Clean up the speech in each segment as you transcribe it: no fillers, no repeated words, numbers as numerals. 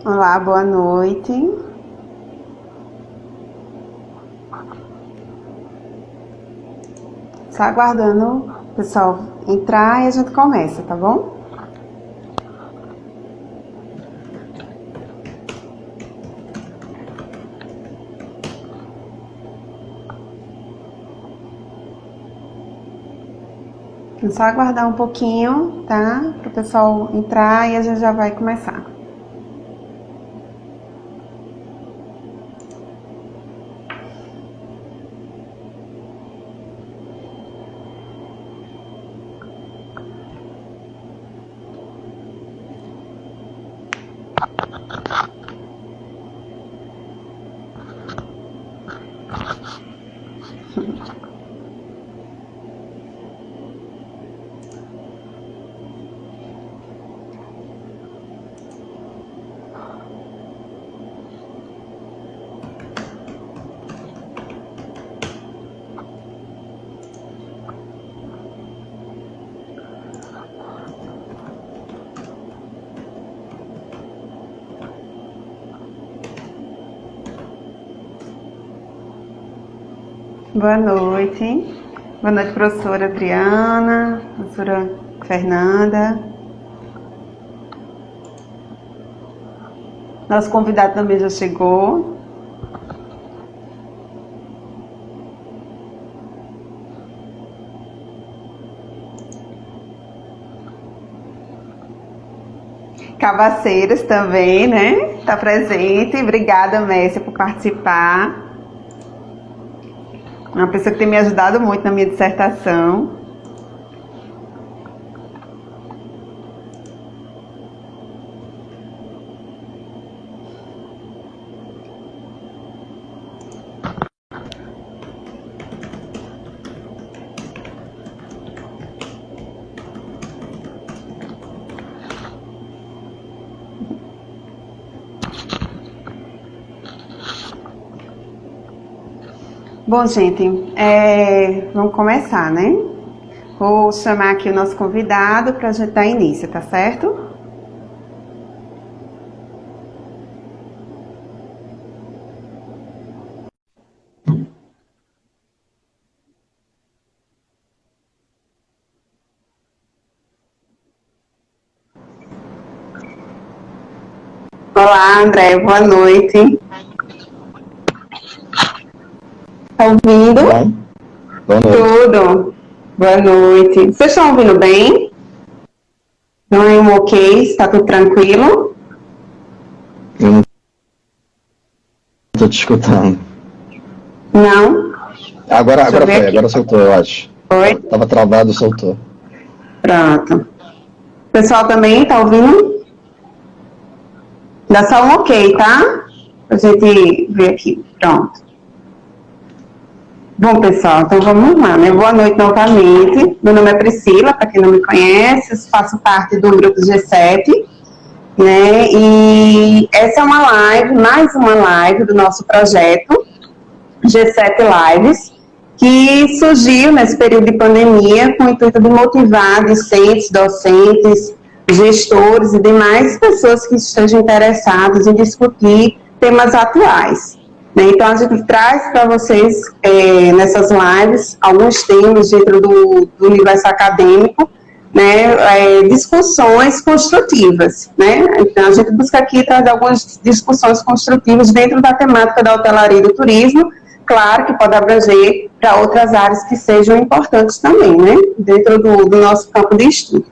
Olá, boa noite. Só aguardando o pessoal entrar e a gente começa, tá bom? É só aguardar um pouquinho, tá? Para o pessoal entrar e a gente já vai começar. Boa noite. Boa noite, professora Adriana, professora Fernanda. Nosso convidado também já chegou. Cabaceiras também, né? Está presente. Obrigada, Messia, por participar. Uma pessoa que tem me ajudado muito na minha dissertação. Bom, gente, vamos começar, né? Vou chamar aqui o nosso convidado para a gente dar início, tá certo? Olá, André, boa noite. Tá ouvindo? Boa noite. Tudo. Boa noite. Vocês estão ouvindo bem? Não é um ok? Está tudo tranquilo? Eu não estou te escutando. Não? Agora foi, agora soltou, eu acho. Foi? Tava travado, soltou. Pronto. O pessoal também está ouvindo? Dá só um ok, tá? Pra gente ver aqui. Pronto. Bom, pessoal, então vamos lá, né? Boa noite novamente. Meu nome é Priscila, para quem não me conhece, eu faço parte do grupo G7, né? E essa é uma live, mais uma live do nosso projeto G7 Lives, que surgiu nesse período de pandemia com o intuito de motivar discentes, docentes, gestores e demais pessoas que estejam interessadas em discutir temas atuais. Então, a gente traz para vocês, nessas lives, alguns temas dentro do universo acadêmico, né, discussões construtivas, né? Então, a gente busca aqui trazer algumas discussões construtivas dentro da temática da hotelaria e do turismo, claro que pode abranger para outras áreas que sejam importantes também, né, dentro do nosso campo de estudo.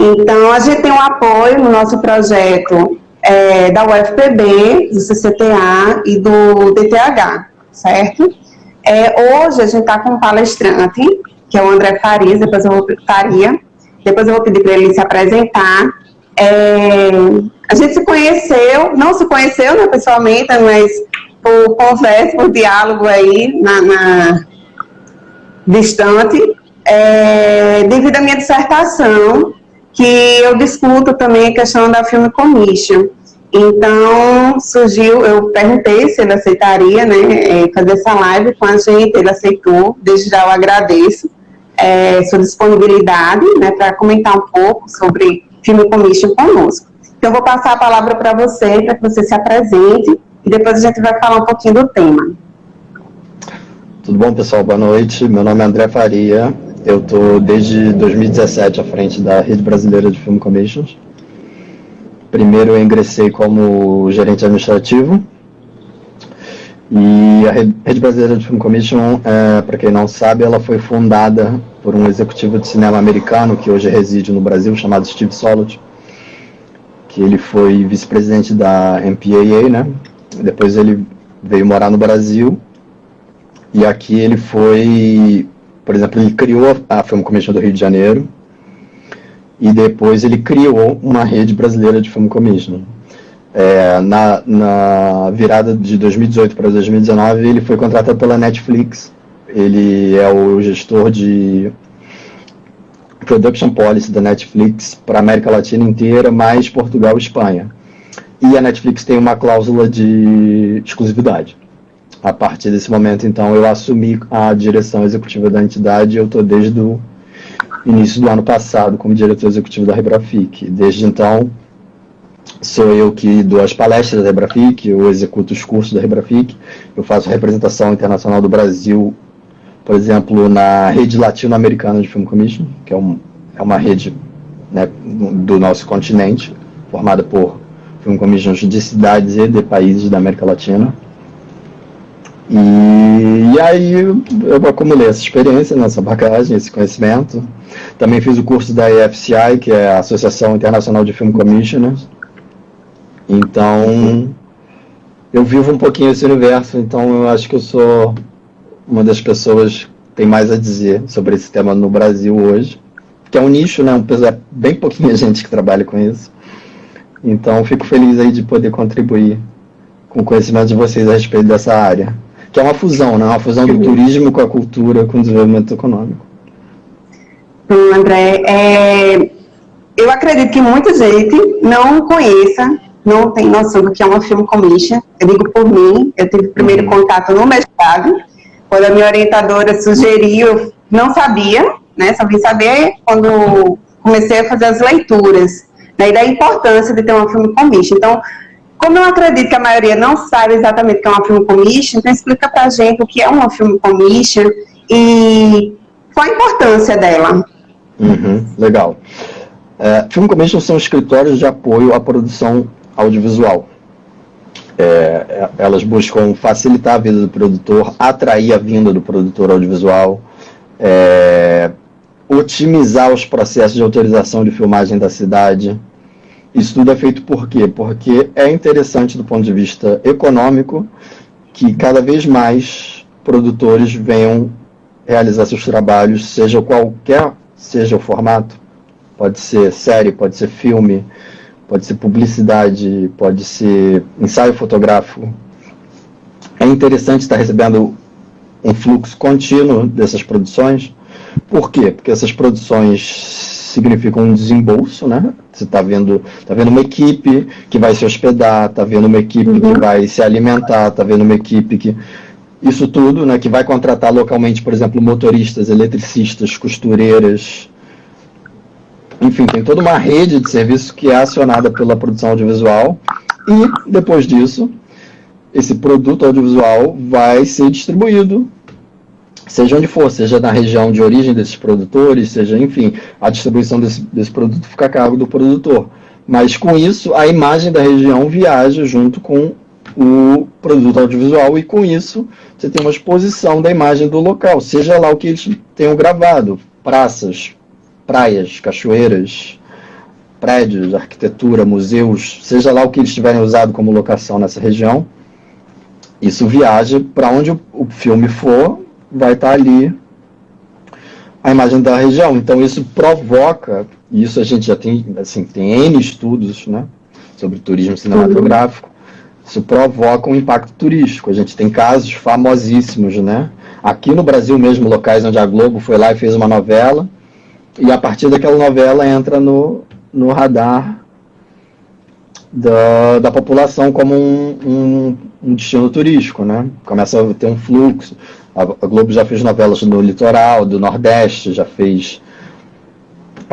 Então, a gente tem um apoio no nosso projeto da UFPB, do CCTA e do DTH, certo? Hoje a gente está com um palestrante, que é o André Farias, depois eu vou pedir para ele se apresentar. A gente se conheceu, não se conheceu, né, pessoalmente, mas por conversa, por diálogo aí, distante, devido à minha dissertação, que eu discuto também a questão da Film Commission. Então, surgiu, eu perguntei se ele aceitaria, né, fazer essa live com a gente, ele aceitou, desde já eu agradeço sua disponibilidade, né, para comentar um pouco sobre Film Commission conosco. Então, eu vou passar a palavra para que você se apresente, e depois a gente vai falar um pouquinho do tema. Tudo bom, pessoal? Boa noite. Meu nome é André Faria. Eu estou desde 2017 à frente da Rede Brasileira de Film Commissions. Primeiro eu ingressei como gerente administrativo. E a Rede Brasileira de Film Commission, para quem não sabe, ela foi fundada por um executivo de cinema americano que hoje reside no Brasil, chamado Steve Solot, que ele foi vice-presidente da MPAA, né? Depois ele veio morar no Brasil, e aqui ele foi, por exemplo, ele criou a Film Commission do Rio de Janeiro, e depois ele criou uma rede brasileira de Film Commission. Na virada de 2018 para 2019, ele foi contratado pela Netflix. Ele é o gestor de Production Policy da Netflix para a América Latina inteira, mais Portugal e Espanha. E a Netflix tem uma cláusula de exclusividade. A partir desse momento, então, eu assumi a direção executiva da entidade. Eu estou desde o início do ano passado como diretor executivo da Rebrafic. Desde então, sou eu que dou as palestras da Rebrafic, eu executo os cursos da Rebrafic, eu faço representação internacional do Brasil, por exemplo, na rede latino-americana de Film Commission, que é uma rede, né, do nosso continente, formada por Film Commissions de cidades e de países da América Latina. E aí eu acumulei essa experiência, essa bagagem, esse conhecimento. Também fiz o curso da AFCI, que é a Associação Internacional de Film Commissioners. Então, eu vivo um pouquinho esse universo, então eu acho que eu sou uma das pessoas que tem mais a dizer sobre esse tema no Brasil hoje, que é um nicho, né? É bem pouquinha gente que trabalha com isso. Então, fico feliz aí de poder contribuir com o conhecimento de vocês a respeito dessa área, que é uma fusão, né? Uma fusão do turismo com a cultura, com o desenvolvimento econômico. André, eu acredito que muita gente não conheça, não tem noção do que é uma Film Commission. Eu digo por mim, eu tive o primeiro contato no mestrado, quando a minha orientadora sugeriu, eu não sabia, né, só vim saber quando comecei a fazer as leituras, né, e da importância de ter uma Film Commission. Então, como eu acredito que a maioria não sabe exatamente o que é uma Film Commission, então explica pra gente o que é uma Film Commission e qual a importância dela. Legal. Film Commission são escritórios de apoio à produção audiovisual. Elas buscam facilitar a vida do produtor, atrair a vinda do produtor audiovisual, otimizar os processos de autorização de filmagem da cidade. Isso tudo é feito por quê? Porque é interessante do ponto de vista econômico que cada vez mais produtores venham realizar seus trabalhos, seja o formato. Pode ser série, pode ser filme, pode ser publicidade, pode ser ensaio fotográfico. É interessante estar recebendo um fluxo contínuo dessas produções. Por quê? Porque essas produções significam um desembolso, né? Você está vendo uma equipe que vai se hospedar, está vendo uma equipe que vai se alimentar, está vendo uma equipe que... Isso tudo, né, que vai contratar localmente, por exemplo, motoristas, eletricistas, costureiras. Enfim, tem toda uma rede de serviços que é acionada pela produção audiovisual e, depois disso, esse produto audiovisual vai ser distribuído, seja onde for, seja na região de origem desses produtores, seja, enfim, a distribuição desse produto fica a cargo do produtor. Mas, com isso, a imagem da região viaja junto com o produto audiovisual e, com isso, você tem uma exposição da imagem do local, seja lá o que eles tenham gravado, praças, praias, cachoeiras, prédios, arquitetura, museus, seja lá o que eles tiverem usado como locação nessa região, isso viaja para onde o filme for, vai estar ali a imagem da região. Então isso provoca, e isso a gente já tem, assim, tem N estudos, né, sobre turismo cinematográfico, isso provoca um impacto turístico. A gente tem casos famosíssimos, né, aqui no Brasil mesmo, locais onde a Globo foi lá e fez uma novela, e a partir daquela novela entra no radar da população como um destino turístico, né? Começa a ter um fluxo. A Globo já fez novelas no litoral, do Nordeste, já fez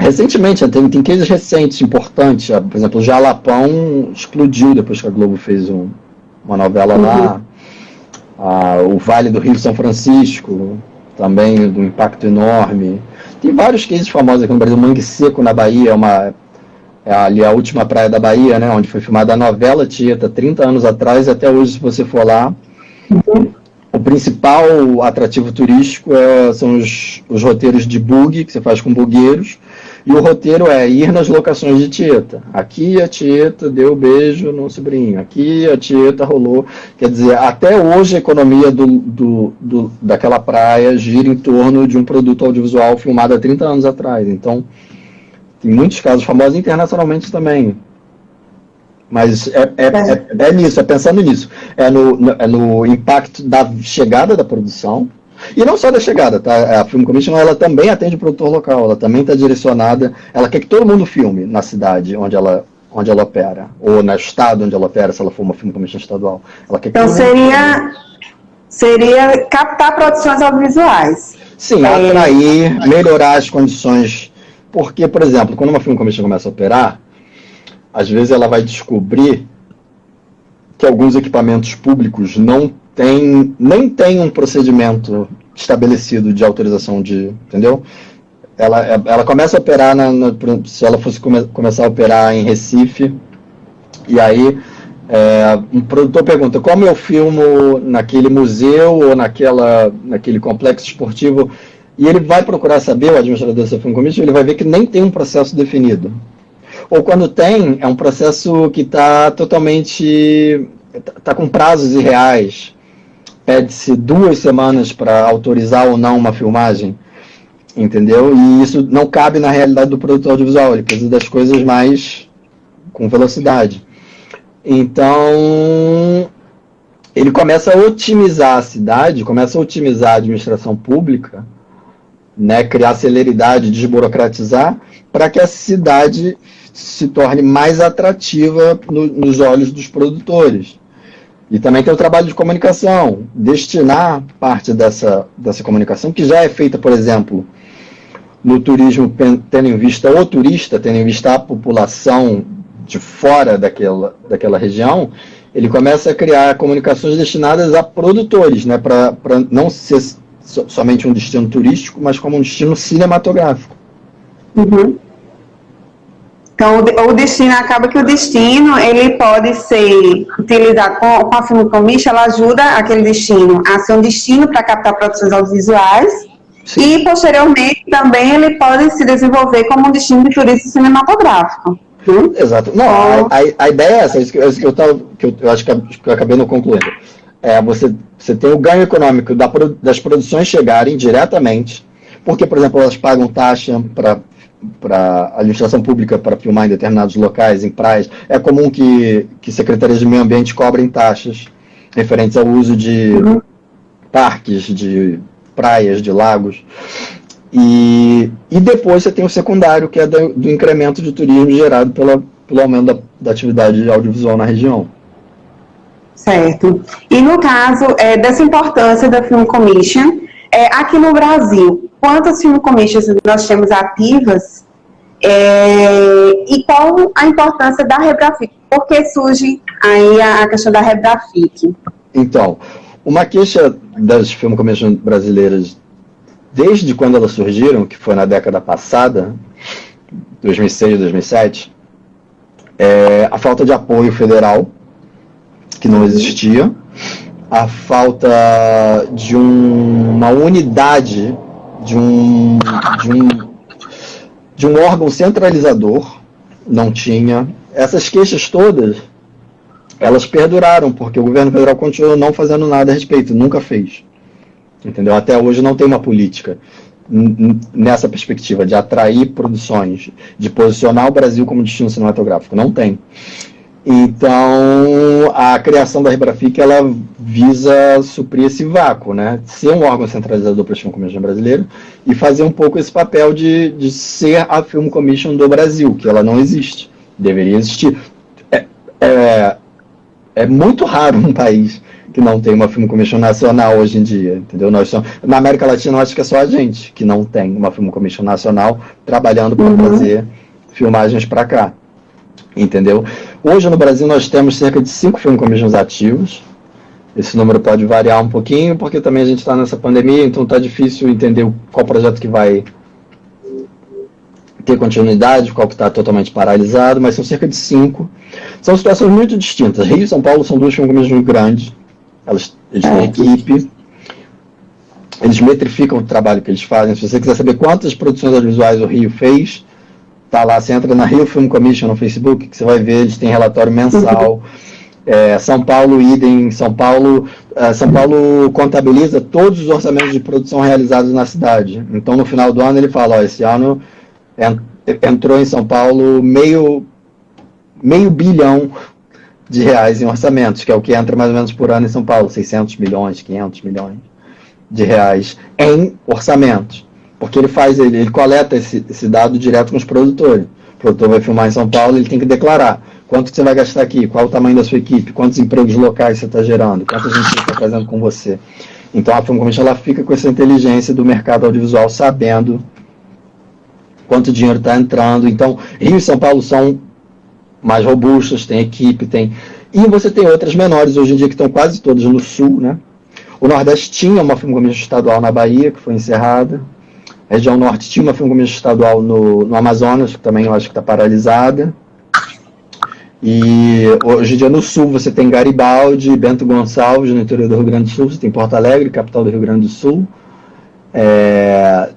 Recentemente, tem cases recentes, importantes. Por exemplo, o Jalapão explodiu depois que a Globo fez uma novela lá. O Vale do Rio São Francisco, também do impacto enorme. Tem vários cases famosos aqui no Brasil. Mangue Seco, na Bahia, é ali a última praia da Bahia, né, onde foi filmada a novela Tieta, 30 anos atrás, e até hoje, se você for lá, o principal atrativo turístico são os roteiros de bug, que você faz com bugueiros, e o roteiro é ir nas locações de Tieta. Aqui a Tieta deu beijo no sobrinho, aqui a Tieta rolou. Quer dizer, até hoje a economia daquela praia gira em torno de um produto audiovisual filmado há 30 anos atrás. Então, tem muitos casos famosos internacionalmente também. Mas é nisso, é pensando nisso. É no impacto da chegada da produção. E não só da chegada, tá? A Film Commission, ela também atende o produtor local, ela também está direcionada, ela quer que todo mundo filme na cidade onde ela opera, ou no estado onde ela opera, se ela for uma Film Commission estadual. Ela quer que Então seria captar produções audiovisuais. Sim, atrair, melhorar as condições. Porque, por exemplo, quando uma Film Commission começa a operar, às vezes ela vai descobrir que alguns equipamentos públicos nem tem um procedimento estabelecido de autorização entendeu? Ela começa a operar, se ela fosse começar a operar em Recife, e aí um produtor pergunta, como eu filmo naquele museu ou naquele complexo esportivo, e ele vai procurar saber, o administrador dessa Film Commission, ele vai ver que nem tem um processo definido. Ou quando tem, é um processo que está totalmente... está com prazos irreais. Pede-se 2 semanas para autorizar ou não uma filmagem, entendeu? E isso não cabe na realidade do produtor audiovisual, ele precisa das coisas mais com velocidade. Então, ele começa a otimizar a cidade, começa a otimizar a administração pública, né, criar celeridade, desburocratizar, para que a cidade se torne mais atrativa nos olhos dos produtores. E também tem o trabalho de comunicação, destinar parte dessa comunicação, que já é feita, por exemplo, no turismo, tendo em vista o turista, tendo em vista a população de fora daquela região, ele começa a criar comunicações destinadas a produtores, né, para não ser somente um destino turístico, mas como um destino cinematográfico. Uhum. Então, o destino, acaba que o destino, ele pode ser utilizado com a Film Commission, ela ajuda aquele destino a ser um destino para captar produções audiovisuais. Sim. E, posteriormente, também ele pode se desenvolver como um destino de turismo cinematográfico. Exato. Não, a ideia é essa, isso que eu acho que eu acabei não concluindo. Você tem o ganho econômico das produções chegarem diretamente, porque, por exemplo, elas pagam taxa para a administração pública para filmar em determinados locais, em praias. É comum que secretarias de meio ambiente cobrem taxas referentes ao uso de parques, de praias, de lagos. E depois você tem o secundário, que é do incremento de turismo gerado pelo aumento da atividade audiovisual na região. Certo. E no caso dessa importância da Film Commission, aqui no Brasil, quantas Film Commissions nós temos ativas e qual a importância da Rebrafic? Por que surge aí a questão da Rebrafic? Então, uma queixa das Film Commissions brasileiras, desde quando elas surgiram, que foi na década passada, 2006, 2007, é a falta de apoio federal, que não existia, a falta de uma unidade, de um órgão centralizador, não tinha. Essas queixas todas, elas perduraram, porque o governo federal continuou não fazendo nada a respeito, nunca fez. Entendeu? Até hoje não tem uma política nessa perspectiva de atrair produções, de posicionar o Brasil como destino cinematográfico. Não tem. Então, a criação da Rebrafic, ela visa suprir esse vácuo, né? Ser um órgão centralizador para a Film Commission brasileira e fazer um pouco esse papel de ser a Film Commission do Brasil, que ela não existe. Deveria existir. É muito raro um país que não tem uma Film Commission nacional hoje em dia, entendeu? Na América Latina, eu acho que é só a gente que não tem uma Film Commission nacional trabalhando para trazer filmagens para cá, entendeu? Hoje no Brasil nós temos cerca de 5 Film Commissions ativos. Esse número pode variar um pouquinho, porque também a gente está nessa pandemia, então está difícil entender qual projeto que vai ter continuidade, qual que está totalmente paralisado, mas são cerca de 5. São situações muito distintas. Rio e São Paulo são duas Film Commissions grandes, eles têm equipe, eles metrificam o trabalho que eles fazem. Se você quiser saber quantas produções audiovisuais o Rio fez, tá lá, você entra na Rio Film Commission no Facebook, que você vai ver, eles têm relatório mensal. São Paulo, idem, São Paulo contabiliza todos os orçamentos de produção realizados na cidade. Então, no final do ano, ele fala, esse ano entrou em São Paulo meio bilhão de reais em orçamentos, que é o que entra mais ou menos por ano em São Paulo, 600 milhões, 500 milhões de reais em orçamentos. Porque ele coleta esse dado direto com os produtores. O produtor vai filmar em São Paulo, ele tem que declarar quanto que você vai gastar aqui, qual o tamanho da sua equipe, quantos empregos locais você está gerando, quanta gente está fazendo com você. Então a Film Commission ela fica com essa inteligência do mercado audiovisual, sabendo quanto dinheiro está entrando. Então Rio e São Paulo são mais robustas, tem equipe, e você tem outras menores hoje em dia que estão quase todas no sul, né? O Nordeste tinha uma Film Commission estadual na Bahia, que foi encerrada. A região Norte tinha uma Film Commission estadual no Amazonas, que também eu acho que está paralisada. E hoje em dia no Sul você tem Garibaldi, Bento Gonçalves, no interior do Rio Grande do Sul, você tem Porto Alegre, capital do Rio Grande do Sul.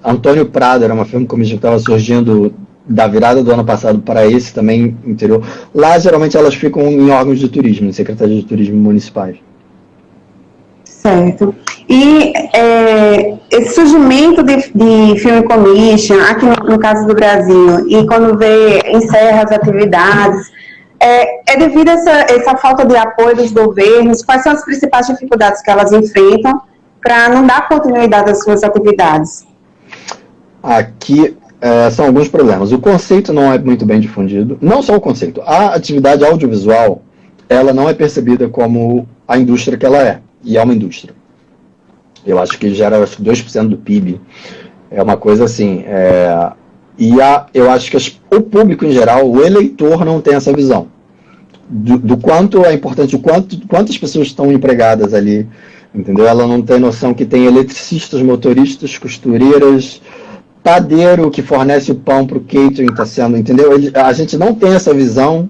Antônio Prado era uma Film Commission que estava surgindo da virada do ano passado para esse também interior. Lá geralmente elas ficam em órgãos de turismo, em secretarias de turismo municipais. Certo. E esse surgimento de Film Commission, aqui no caso do Brasil, e quando encerra as atividades, é devido a essa falta de apoio dos governos? Quais são as principais dificuldades que elas enfrentam para não dar continuidade às suas atividades? Aqui são alguns problemas. O conceito não é muito bem difundido. Não só o conceito. A atividade audiovisual, ela não é percebida como a indústria que ela é. E é uma indústria. Eu acho que gera 2% do PIB. É uma coisa assim. Eu acho que o público em geral, o eleitor, não tem essa visão do quanto é importante, quantas pessoas estão empregadas ali, entendeu? Ela não tem noção que tem eletricistas, motoristas, costureiras, padeiro que fornece o pão para o catering, está sendo, entendeu? A gente não tem essa visão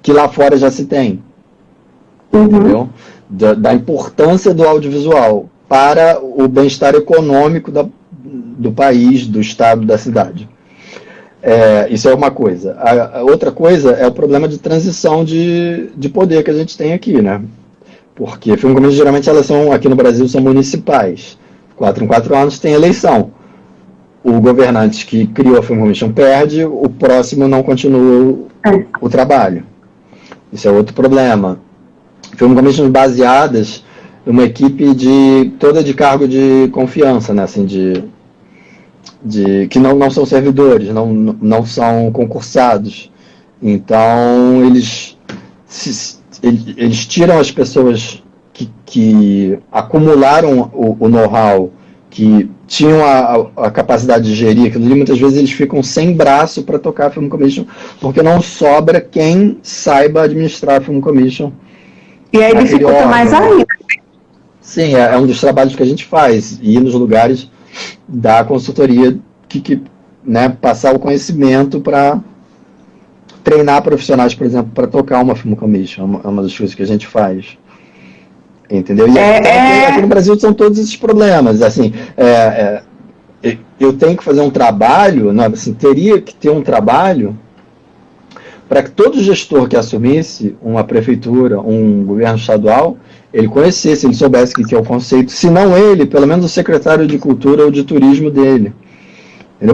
que lá fora já se tem, entendeu? Da importância do audiovisual para o bem-estar econômico do país, do estado, da cidade. Isso é uma coisa. A outra coisa é o problema de transição de poder que a gente tem aqui, né? Porque Film Commission, geralmente, elas são, aqui no Brasil, são municipais. 4 em 4 anos tem eleição. O governante que criou a Film Commission perde, o próximo não continua o trabalho. Isso é outro problema. Film Commission baseadas em uma equipe toda de cargo de confiança, né? Assim, que não são servidores, não são concursados. Então, eles tiram as pessoas que acumularam o know-how, que tinham a capacidade de gerir aquilo ali. Muitas vezes eles ficam sem braço para tocar a Film Commission, porque não sobra quem saiba administrar a Film Commission. E aí dificulta mais ainda. Sim, é um dos trabalhos que a gente faz, ir nos lugares da consultoria né, passar o conhecimento para treinar profissionais, por exemplo, para tocar uma Film Commission. É uma das coisas que a gente faz. Entendeu? E aqui no Brasil são todos esses problemas. Assim, eu tenho que fazer um trabalho, não, assim, teria que ter um trabalho para que todo gestor que assumisse uma prefeitura, um governo estadual, ele conhecesse, ele soubesse o que é o conceito, se não ele, pelo menos o secretário de cultura ou de turismo dele.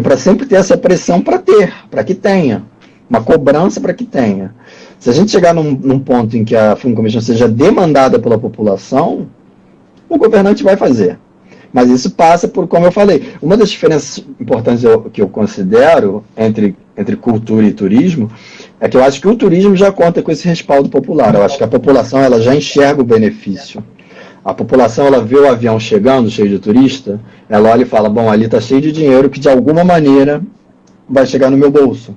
Para sempre ter essa pressão para que tenha, uma cobrança para que tenha. Se a gente chegar num ponto em que a Film Commission seja demandada pela população, o governante vai fazer. Mas isso passa por, como eu falei, uma das diferenças importantes que eu considero entre cultura e turismo é que eu acho que o turismo já conta com esse respaldo popular. Eu acho que a população ela já enxerga o benefício A população, ela vê o avião chegando, cheio de turista, ela olha e fala, bom, ali está cheio de dinheiro que de alguma maneira vai chegar no meu bolso.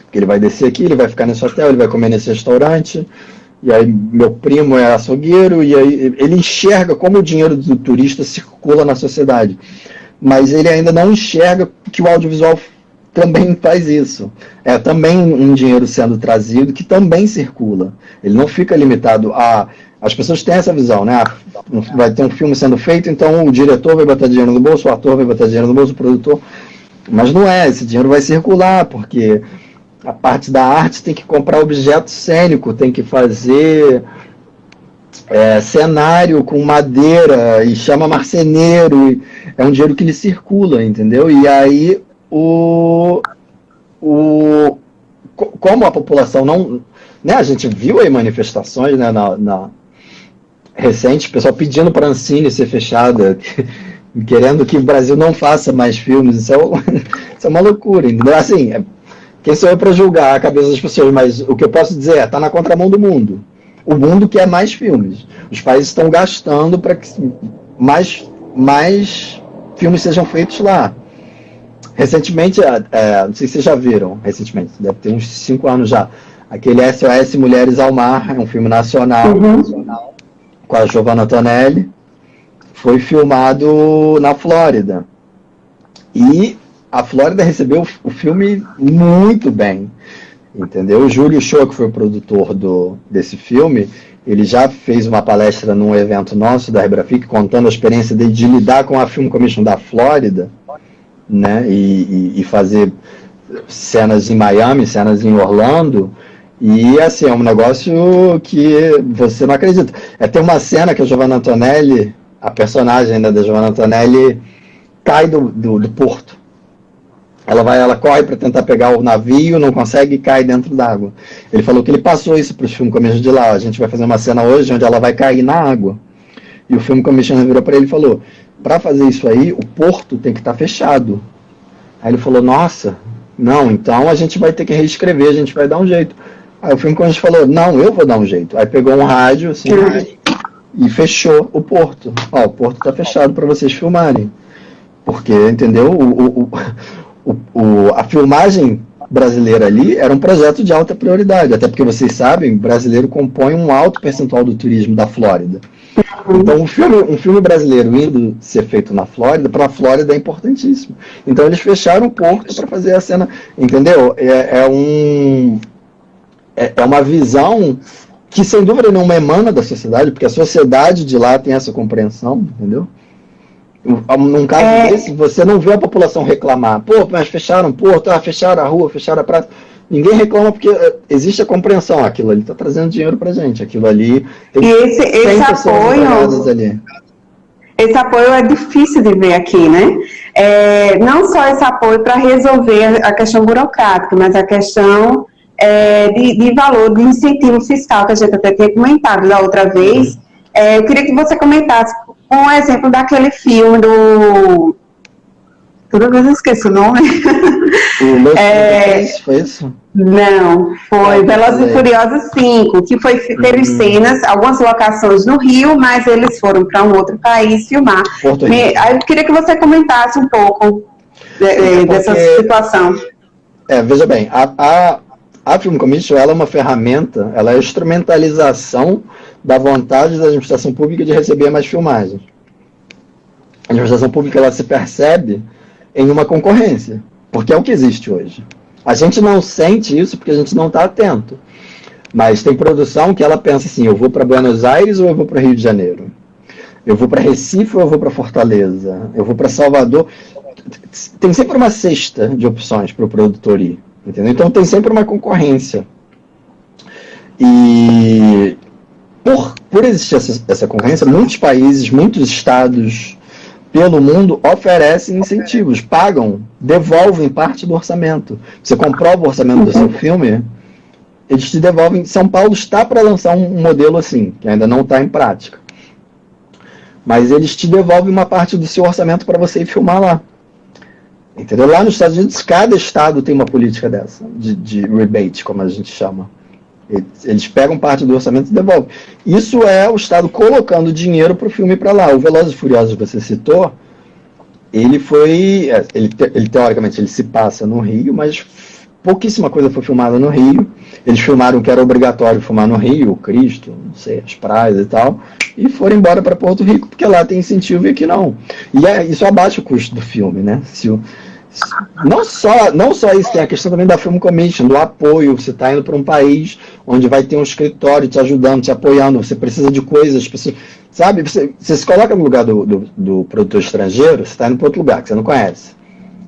Porque ele vai descer aqui, ele vai ficar nesse hotel, ele vai comer nesse restaurante, e aí meu primo é açougueiro, e aí ele enxerga como o dinheiro do turista circula na sociedade. Mas ele ainda não enxerga que o audiovisual também faz isso. É também um dinheiro sendo trazido que também circula. Ele não fica limitado a... As pessoas têm essa visão, né? Vai ter um filme sendo feito, então o diretor vai botar dinheiro no bolso, o ator vai botar dinheiro no bolso, o produtor... Mas não é, esse dinheiro vai circular, porque a parte da arte tem que comprar objeto cênico, tem que fazer cenário com madeira, e chama marceneiro, e é um dinheiro que lhe circula, entendeu? E aí, como a população não... Né, a gente viu aí manifestações, né, recente, o pessoal pedindo para a Ancine ser fechada, querendo que o Brasil não faça mais filmes. Isso é uma loucura, entendeu? Assim, quem sou eu para julgar a cabeça das pessoas, mas o que eu posso dizer está na contramão do mundo. O mundo quer mais filmes. Os países estão gastando para que mais filmes sejam feitos lá. Recentemente, não sei se vocês já viram, recentemente, deve ter uns 5 anos já, aquele SOS Mulheres ao Mar, é um filme nacional, com a Giovanna Antonelli, foi filmado na Flórida. E a Flórida recebeu o filme muito bem, entendeu? O Júlio Show, que foi o produtor desse filme, ele já fez uma palestra num evento nosso da Rebrafic, contando a experiência dele de lidar com a Film Commission da Flórida, né? E fazer cenas em Miami, cenas em Orlando. E assim, é um negócio que você não acredita. Tem uma cena que a Giovanna Antonelli, a personagem, né, da Giovanna Antonelli, cai do porto. Ela corre para tentar pegar o navio, não consegue e cai dentro d'água. Ele falou que ele passou isso para o Film Commission de lá. A gente vai fazer uma cena hoje onde ela vai cair na água. E o Film Commission virou para ele e falou, para fazer isso aí, o porto tem que estar fechado. Aí ele falou, nossa, não, então a gente vai ter que reescrever, a gente vai dar um jeito. Aí o Film Commission falou, não, eu vou dar um jeito. Aí pegou um rádio, assim, e fechou o porto. Ó, o porto está fechado para vocês filmarem. Porque, entendeu? A filmagem brasileira ali era um projeto de alta prioridade, até porque vocês sabem, o brasileiro compõe um alto percentual do turismo da Flórida. Então, um filme brasileiro indo ser feito na Flórida, para a Flórida é importantíssimo. Então, eles fecharam o porto para fazer a cena, entendeu? É uma visão que, sem dúvida nenhuma, emana da sociedade, porque a sociedade de lá tem essa compreensão, entendeu? Num caso desse, você não vê a população reclamar. Pô, mas fecharam o porto, fecharam a rua, fecharam a praça. Ninguém reclama porque existe a compreensão. Aquilo ali está trazendo dinheiro pra gente. Aquilo ali tem esse apoio ali. Esse apoio é difícil de ver aqui, né? Não só esse apoio para resolver a questão burocrática, mas a questão de valor, de incentivo fiscal, que a gente até tinha comentado da outra vez. Eu queria que você comentasse um exemplo daquele filme do... Toda vez eu esqueço o nome. Foi isso? Não, foi Velozes e Furiosos 5, que teve cenas, algumas locações no Rio, mas eles foram para um outro país filmar. Aí eu queria que você comentasse um pouco dessa situação. Veja bem, a Film Commission, ela é uma ferramenta, ela é a instrumentalização da vontade da administração pública de receber mais filmagens. A administração pública, ela se percebe em uma concorrência, porque é o que existe hoje. A gente não sente isso porque a gente não está atento. Mas tem produção que ela pensa assim, eu vou para Buenos Aires ou eu vou para Rio de Janeiro? Eu vou para Recife ou eu vou para Fortaleza? Eu vou para Salvador? Tem sempre uma cesta de opções para o produtor ir. Entendeu? Então tem sempre uma concorrência. E por existir essa concorrência, muitos países, muitos estados pelo mundo oferecem incentivos, pagam, devolvem parte do orçamento. Você comprova o orçamento do seu filme, eles te devolvem. São Paulo está para lançar um modelo assim, que ainda não está em prática. Mas eles te devolvem uma parte do seu orçamento para você ir filmar lá. Entendeu? Lá nos Estados Unidos, cada estado tem uma política dessa, de rebate, como a gente chama. Eles pegam parte do orçamento e devolvem. Isso é o Estado colocando dinheiro para o filme para lá. O Velozes e Furiosos que você citou, ele teoricamente ele se passa no Rio, mas pouquíssima coisa foi filmada no Rio. Eles filmaram que era obrigatório filmar no Rio, o Cristo, não sei, as praias e tal, e foram embora para Porto Rico, porque lá tem incentivo e aqui não. E isso abaixa o custo do filme, né? Não só isso, tem a questão também da Film Commission, do apoio. Você está indo para um país onde vai ter um escritório te ajudando, te apoiando, você precisa de coisas, sabe? Você se coloca no lugar do produtor estrangeiro, você está indo para outro lugar que você não conhece.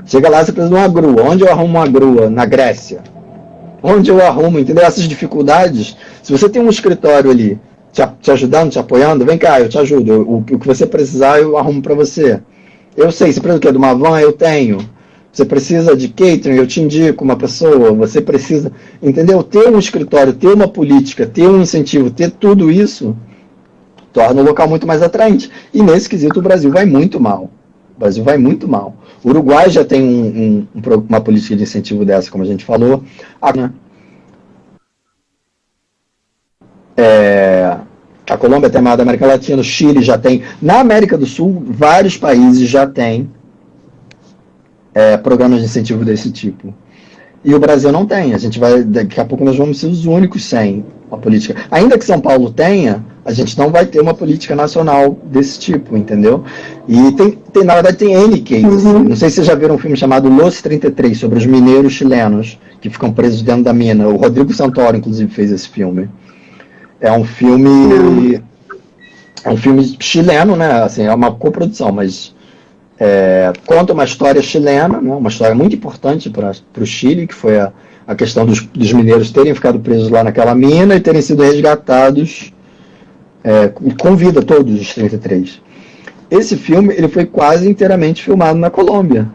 Chega lá, você precisa de uma grua. Onde eu arrumo uma grua? Na Grécia. Onde eu arrumo, entendeu? Essas dificuldades, se você tem um escritório ali te ajudando, te apoiando, vem cá, eu te ajudo. O que você precisar, eu arrumo para você. Eu sei, você precisa do quê? De uma van? Eu tenho. Você precisa de catering, eu te indico uma pessoa, você precisa, entendeu? Ter um escritório, ter uma política, ter um incentivo, ter tudo isso, torna o local muito mais atraente. E nesse quesito o Brasil vai muito mal. O Brasil vai muito mal. O Uruguai já tem uma política de incentivo dessa, como a gente falou. A Colômbia tem a maior da América Latina, o Chile já tem. Na América do Sul, vários países já têm programas de incentivo desse tipo. E o Brasil não tem. Daqui a pouco nós vamos ser os únicos sem uma política. Ainda que São Paulo tenha, a gente não vai ter uma política nacional desse tipo, entendeu? E na verdade tem N cases. Não sei se vocês já viram um filme chamado Los 33, sobre os mineiros chilenos que ficam presos dentro da mina. O Rodrigo Santoro, inclusive, fez esse filme. É um filme chileno, né? Assim, é uma coprodução, mas conta uma história chilena, né, uma história muito importante para o Chile, que foi a questão dos mineiros terem ficado presos lá naquela mina e terem sido resgatados com vida, todos os 33. Esse filme ele foi quase inteiramente filmado na Colômbia.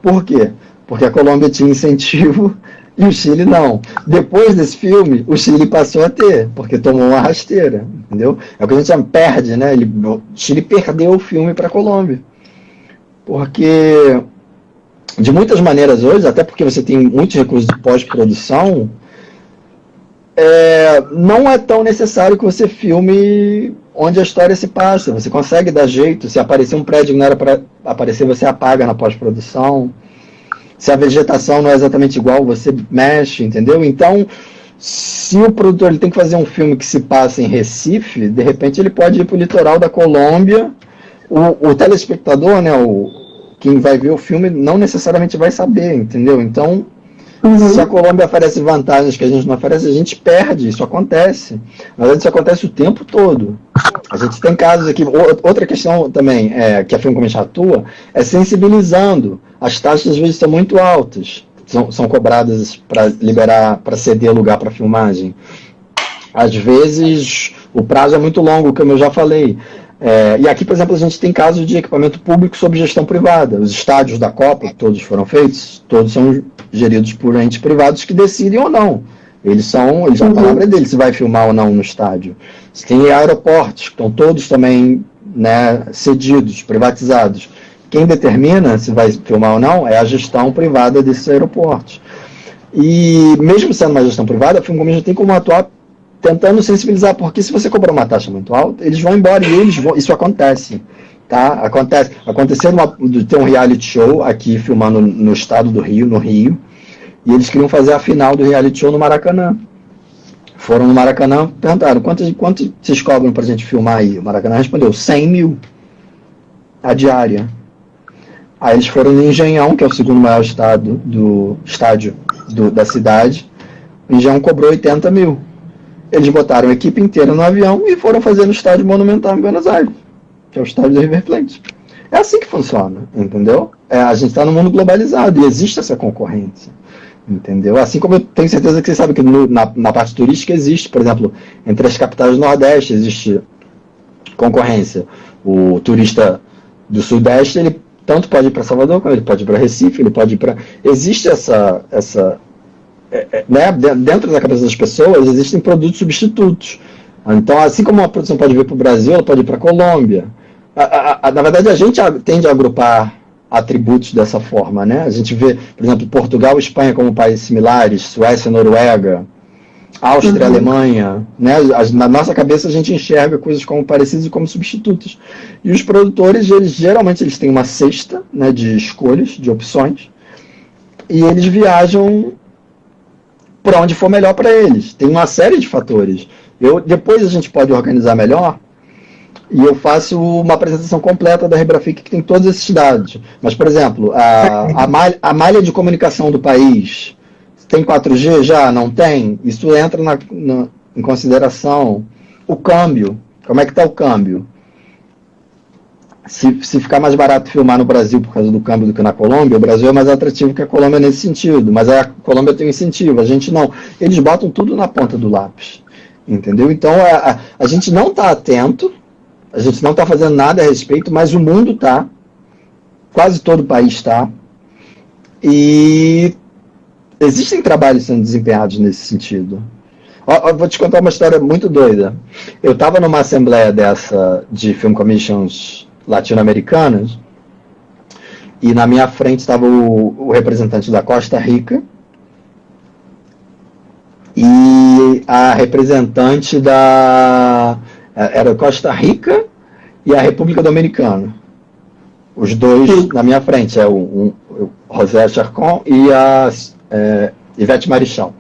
Por quê? Porque a Colômbia tinha incentivo e o Chile não. Depois desse filme, o Chile passou a ter, porque tomou uma rasteira, entendeu? É o que a gente chama, perde, né? O Chile perdeu o filme para a Colômbia. Porque, de muitas maneiras hoje, até porque você tem muitos recursos de pós-produção, não é tão necessário que você filme onde a história se passa. Você consegue dar jeito. Se aparecer um prédio que não era para aparecer, você apaga na pós-produção. Se a vegetação não é exatamente igual, você mexe, entendeu? Então, se o produtor ele tem que fazer um filme que se passa em Recife, de repente ele pode ir para o litoral da Colômbia. O telespectador, né, quem vai ver o filme, não necessariamente vai saber, entendeu? Então, se a Colômbia oferece vantagens que a gente não oferece, a gente perde, isso acontece. Na verdade, isso acontece o tempo todo. A gente tem casos aqui, outra questão também, que a Film Commission atua, é sensibilizando. As taxas, às vezes, são muito altas, são cobradas para liberar, para ceder lugar para filmagem. Às vezes, o prazo é muito longo, como eu já falei. E aqui, por exemplo, a gente tem casos de equipamento público sob gestão privada. Os estádios da Copa, que todos foram feitos, todos são geridos por entes privados que decidem ou não. A palavra é deles, se vai filmar ou não no estádio. Você tem aeroportos, que estão todos também, né, cedidos, privatizados. Quem determina se vai filmar ou não é a gestão privada desses aeroportos. E mesmo sendo uma gestão privada, a Film Commission tem como atuar tentando sensibilizar, porque se você cobrar uma taxa muito alta, eles vão embora e isso acontece. Tá? Aconteceu de ter um reality show aqui filmando no estado do Rio, no Rio, e eles queriam fazer a final do reality show no Maracanã. Foram no Maracanã, perguntaram, quanto vocês cobram pra gente filmar aí? O Maracanã respondeu, 100 mil a diária. Aí eles foram no Engenhão, que é o segundo maior estádio da cidade. O Engenhão cobrou 80 mil. Eles botaram a equipe inteira no avião e foram fazer no estádio Monumental em Buenos Aires, que é o estádio do River Plate. É assim que funciona, entendeu? A gente está no mundo globalizado e existe essa concorrência, entendeu? Assim como eu tenho certeza que vocês sabem que na parte turística existe, por exemplo, entre as capitais do Nordeste existe concorrência. O turista do Sudeste, ele tanto pode ir para Salvador, como ele pode ir para Recife, ele pode ir para... Existe essa né, dentro da cabeça das pessoas existem produtos substitutos. Então, assim como uma produção pode vir para o Brasil, ela pode ir para a Colômbia. Na verdade, a gente tende a agrupar atributos dessa forma, né? A gente vê, por exemplo, Portugal e Espanha como países similares, Suécia e Noruega. Áustria, Alemanha, né? Na nossa cabeça a gente enxerga coisas como parecidas e como substitutas. E os produtores, geralmente eles têm uma cesta, né, de escolhas, de opções, e eles viajam para onde for melhor para eles. Tem uma série de fatores. Depois a gente pode organizar melhor e eu faço uma apresentação completa da Rebrafic que tem todos esses dados. Mas, por exemplo, a malha de comunicação do país tem 4G já? Não tem? Isso entra em consideração. O câmbio. Como é que está o câmbio? Se ficar mais barato filmar no Brasil por causa do câmbio do que na Colômbia, o Brasil é mais atrativo que a Colômbia nesse sentido. Mas a Colômbia tem um incentivo, a gente não. Eles botam tudo na ponta do lápis. Entendeu? Então, a gente não está atento, a gente não está fazendo nada a respeito, mas o mundo está. Quase todo o país está. E existem trabalhos sendo desempenhados nesse sentido. Vou te contar uma história muito doida. Eu estava numa assembleia dessa de Film Commissions latino-americanas e na minha frente estava o representante da Costa Rica e a representante era Costa Rica e a República Dominicana. Os dois na minha frente, o José Charcon e a Ivete Marichal.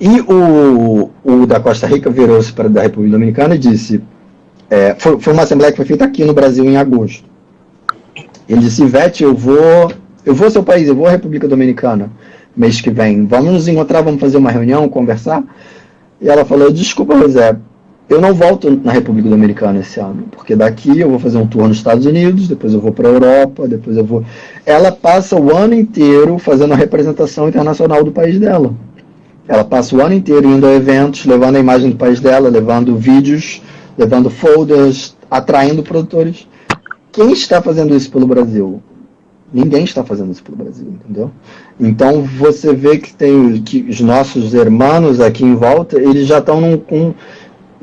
E o da Costa Rica virou-se para da República Dominicana e disse, foi uma assembleia que foi feita aqui no Brasil em agosto. Ele disse, Ivete, eu vou ao seu país, eu vou à República Dominicana mês que vem, vamos nos encontrar, vamos fazer uma reunião, conversar? E ela falou, desculpa, José, eu não volto na República Dominicana esse ano, porque daqui eu vou fazer um tour nos Estados Unidos, depois eu vou para a Europa, depois eu vou... Ela passa o ano inteiro fazendo a representação internacional do país dela. Ela passa o ano inteiro indo a eventos, levando a imagem do país dela, levando vídeos, levando folders, atraindo produtores. Quem está fazendo isso pelo Brasil? Ninguém está fazendo isso pelo Brasil, entendeu? Então você vê que os nossos irmãos aqui em volta, eles já estão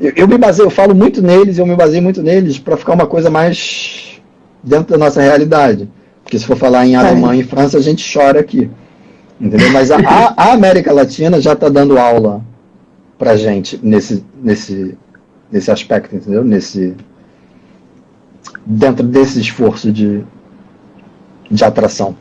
eu falo muito neles, eu me baseio muito neles para ficar uma coisa mais dentro da nossa realidade. Porque se for falar em Alemanha e França, a gente chora aqui. Entendeu? Mas a América Latina já está dando aula para a gente nesse aspecto, entendeu? Dentro desse esforço de atração.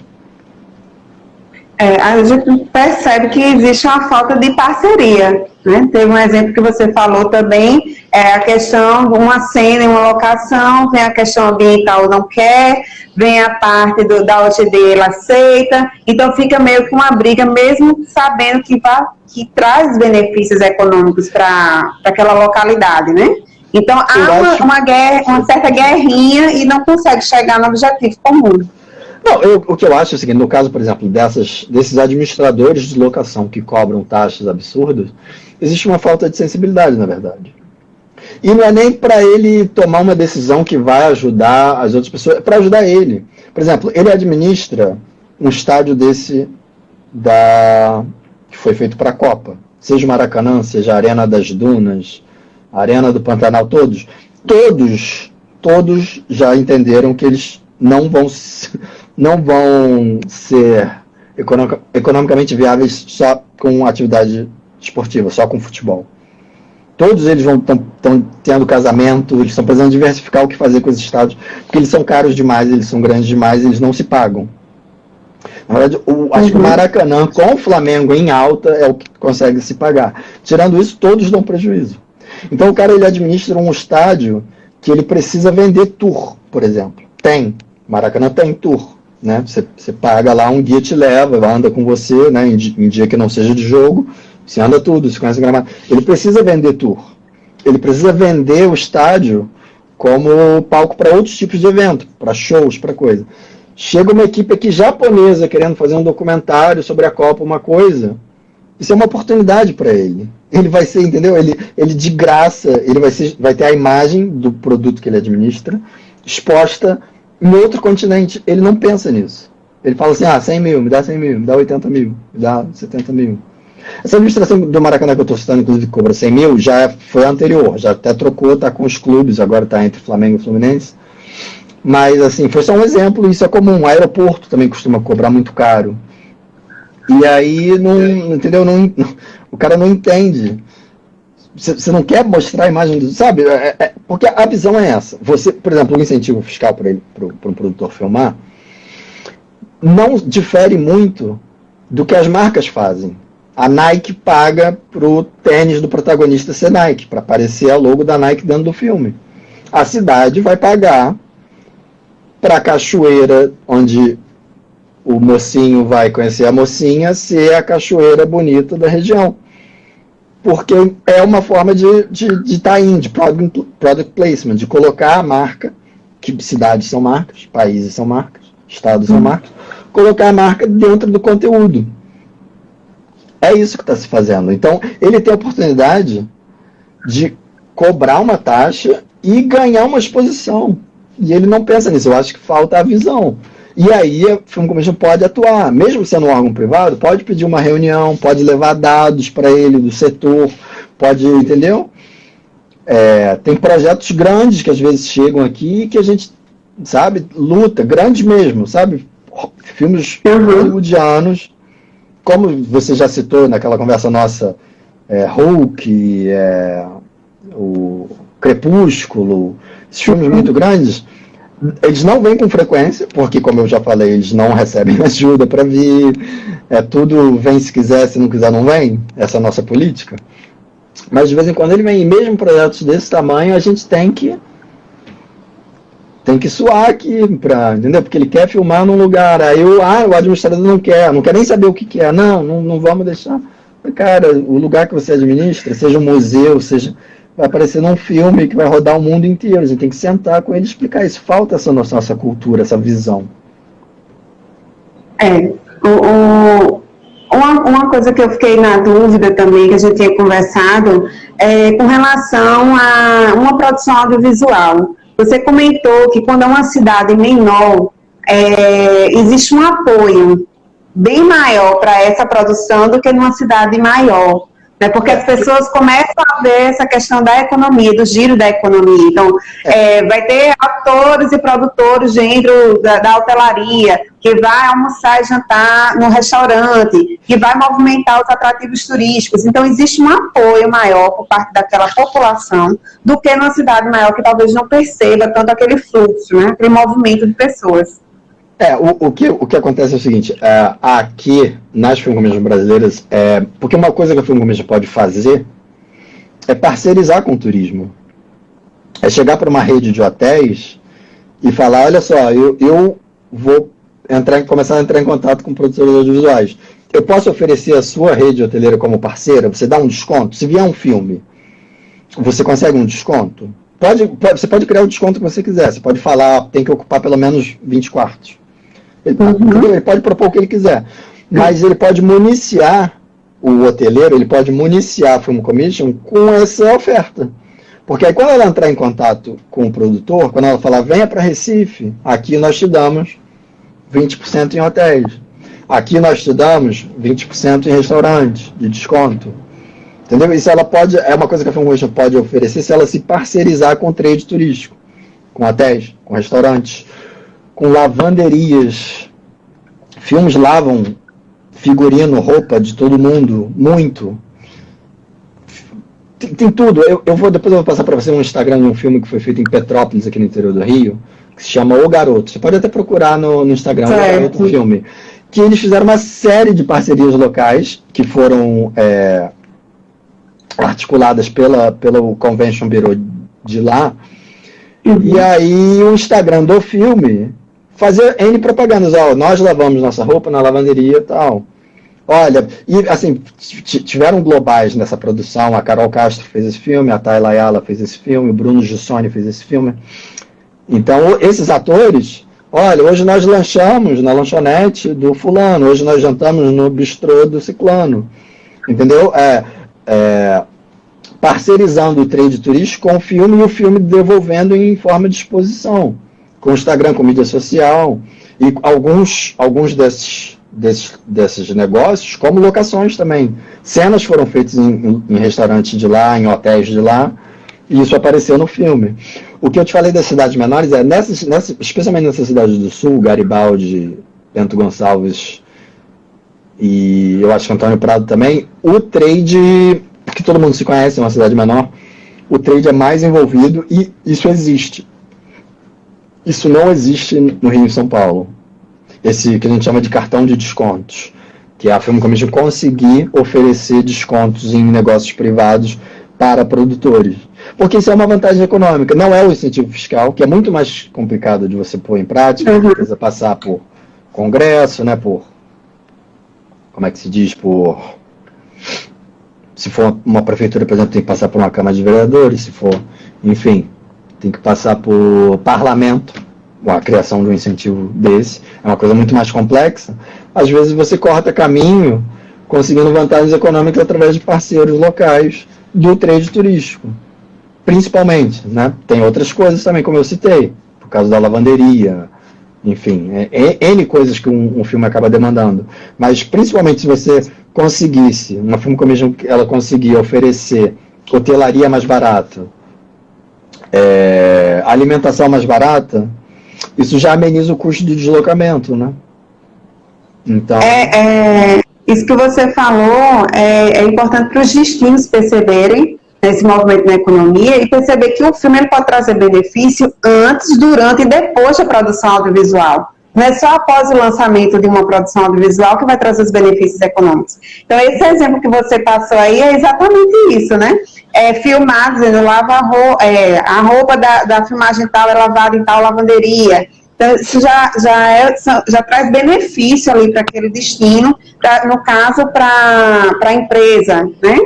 A gente percebe que existe uma falta de parceria, né? Teve um exemplo que você falou também, a questão de uma cena em uma locação, vem a questão ambiental não quer, vem a parte da OTD, ela aceita, então fica meio que uma briga, mesmo sabendo que traz benefícios econômicos para aquela localidade, né? Então há uma certa guerrinha e não consegue chegar no objetivo comum. Não, o que eu acho é o seguinte, no caso, por exemplo, desses administradores de locação que cobram taxas absurdas, existe uma falta de sensibilidade, na verdade. E não é nem para ele tomar uma decisão que vai ajudar as outras pessoas, é para ajudar ele. Por exemplo, ele administra um estádio desse que foi feito para a Copa. Seja o Maracanã, seja a Arena das Dunas, a Arena do Pantanal, todos já entenderam que eles não vão ser economicamente viáveis só com atividade esportiva, só com futebol. Todos eles estão tendo casamento, eles estão precisando diversificar o que fazer com os estádios, porque eles são caros demais, eles são grandes demais, eles não se pagam. Na verdade, acho que o Maracanã, com o Flamengo em alta, é o que consegue se pagar. Tirando isso, todos dão prejuízo. Então o cara ele administra um estádio que ele precisa vender tour, por exemplo. Maracanã tem tour. Né? Você paga lá, um guia te leva, anda com você, né? em dia que não seja de jogo, você anda tudo, você conhece o gramado. Ele precisa vender tour. Ele precisa vender o estádio como palco para outros tipos de evento, para shows, para coisa. Chega uma equipe aqui japonesa querendo fazer um documentário sobre a Copa, uma coisa. Isso é uma oportunidade para ele. Ele vai ser, entendeu? Ele de graça, ele vai ter a imagem do produto que ele administra exposta em outro continente. Ele não pensa nisso. Ele fala assim, 100 mil, me dá 100 mil, me dá 80 mil, me dá 70 mil. Essa administração do Maracanã que eu estou citando, inclusive, que cobra 100 mil, já foi anterior, já até trocou, está com os clubes, agora está entre Flamengo e Fluminense. Mas, assim, foi só um exemplo, isso é comum. O aeroporto também costuma cobrar muito caro. E aí, entendeu? O cara não entende. Você não quer mostrar a imagem do... Sabe? Porque a visão é essa. Você, por exemplo, um incentivo fiscal para um produtor filmar não difere muito do que as marcas fazem. A Nike paga pro tênis do protagonista ser Nike, para aparecer a logo da Nike dentro do filme. A cidade vai pagar para a cachoeira onde o mocinho vai conhecer a mocinha ser a cachoeira bonita da região. Porque é uma forma de tie-in, de product placement, de colocar a marca, que cidades são marcas, países são marcas, estados são marcas, colocar a marca dentro do conteúdo. É isso que está se fazendo. Então, ele tem a oportunidade de cobrar uma taxa e ganhar uma exposição. E ele não pensa nisso. Eu acho que falta a visão. E aí, o Film Commission pode atuar. Mesmo sendo um órgão privado, pode pedir uma reunião, pode levar dados para ele do setor, pode, entendeu? Tem projetos grandes que às vezes chegam aqui que a gente, sabe, luta, grandes mesmo, sabe? Filmes hollywoodianos, como você já citou naquela conversa nossa, Hulk, o Crepúsculo, esses filmes muito grandes, eles não vêm com frequência, porque, como eu já falei, eles não recebem ajuda para vir, tudo vem se quiser, se não quiser não vem, essa é a nossa política. Mas de vez em quando ele vem, e mesmo projetos desse tamanho, a gente tem que suar aqui, entendeu? Porque ele quer filmar num lugar, aí o administrador não quer nem saber o que é, não vamos deixar. Cara, o lugar que você administra, seja um museu, vai aparecer num filme que vai rodar o mundo inteiro, a gente tem que sentar com ele e explicar isso, falta essa noção, essa cultura, essa visão. Uma coisa que eu fiquei na dúvida também, que a gente tinha conversado, com relação a uma produção audiovisual. Você comentou que quando é uma cidade menor, existe um apoio bem maior para essa produção do que numa cidade maior, né? Porque as pessoas começam a ver essa questão da economia, do giro da economia. Então, vai ter atores e produtores dentro da hotelaria, que vai almoçar e jantar no restaurante, que vai movimentar os atrativos turísticos. Então, existe um apoio maior por parte daquela população do que numa cidade maior que talvez não perceba tanto aquele fluxo, né? Aquele movimento de pessoas. O que acontece é o seguinte, aqui nas Film Commission brasileiras, porque uma coisa que a Film Commission pode fazer é parcerizar com o turismo. É chegar para uma rede de hotéis e falar, olha só, eu vou começar a entrar em contato com produtores audiovisuais. Eu posso oferecer a sua rede hoteleira como parceira, você dá um desconto? Se vier um filme, você consegue um desconto? Você pode criar o desconto que você quiser, você pode falar, tem que ocupar pelo menos 20 quartos. Ele pode propor o que ele quiser, mas ele pode municiar o hoteleiro, ele pode municiar a Film Commission com essa oferta. Porque aí quando ela entrar em contato com o produtor, quando ela falar, venha para Recife, aqui nós te damos 20% em hotéis. Aqui nós te damos 20% em restaurantes de desconto. Entendeu? Isso é uma coisa que a Film Commission pode oferecer se ela se parcerizar com o trade turístico, com hotéis, com restaurantes, com lavanderias. Filmes lavam figurino, roupa de todo mundo, muito. Tem tudo. Depois eu vou passar para você um Instagram de um filme que foi feito em Petrópolis, aqui no interior do Rio, que se chama O Garoto. Você pode até procurar no Instagram, O Garoto Filme. Que eles fizeram uma série de parcerias locais, que foram articuladas pelo Convention Bureau de lá. E aí o Instagram do filme fazer N propagandas. Nós lavamos nossa roupa na lavanderia e tal. Olha, e assim, tiveram globais nessa produção, a Carol Castro fez esse filme, a Tayla Ayala fez esse filme, o Bruno Giussoni fez esse filme. Então, esses atores, olha, hoje nós lanchamos na lanchonete do fulano, hoje nós jantamos no bistrô do ciclano, entendeu? Parcerizando o trade turístico com o filme e o filme devolvendo em forma de exposição, com o Instagram, com mídia social, e alguns desses negócios, como locações também. Cenas foram feitas em restaurantes de lá, em hotéis de lá, e isso apareceu no filme. O que eu te falei das cidades menores especialmente nessas cidades do sul, Garibaldi, Bento Gonçalves, e eu acho que Antônio Prado também, o trade, que todo mundo se conhece, é uma cidade menor, o trade é mais envolvido e isso existe. Isso não existe no Rio e São Paulo. Esse que a gente chama de cartão de descontos, que é a Film Commission conseguir oferecer descontos em negócios privados para produtores. Porque isso é uma vantagem econômica, não é o incentivo fiscal, que é muito mais complicado de você pôr em prática, precisa passar por congresso, né, por, como é que se diz, se for uma prefeitura, por exemplo, tem que passar por uma Câmara de Vereadores, se for, enfim, tem que passar por parlamento, a criação de um incentivo desse, é uma coisa muito mais complexa. Às vezes você corta caminho conseguindo vantagens econômicas através de parceiros locais do trade turístico, principalmente, né? Tem outras coisas também, como eu citei, por causa da lavanderia, enfim, N coisas que um filme acaba demandando, mas principalmente se você conseguisse, uma Film Commission, ela conseguir oferecer hotelaria mais barata, alimentação mais barata, isso já ameniza o custo do deslocamento, né? Então... Isso que você falou é importante para os destinos perceberem esse movimento na economia e perceber que o filme ele pode trazer benefício antes, durante e depois da produção audiovisual. Não é só após o lançamento de uma produção audiovisual que vai trazer os benefícios econômicos. Então, esse exemplo que você passou aí é exatamente isso, né? Filmar, dizendo, a roupa da filmagem tal é lavada em tal lavanderia. Então, isso já traz benefício ali para aquele destino, no caso, para a empresa, né?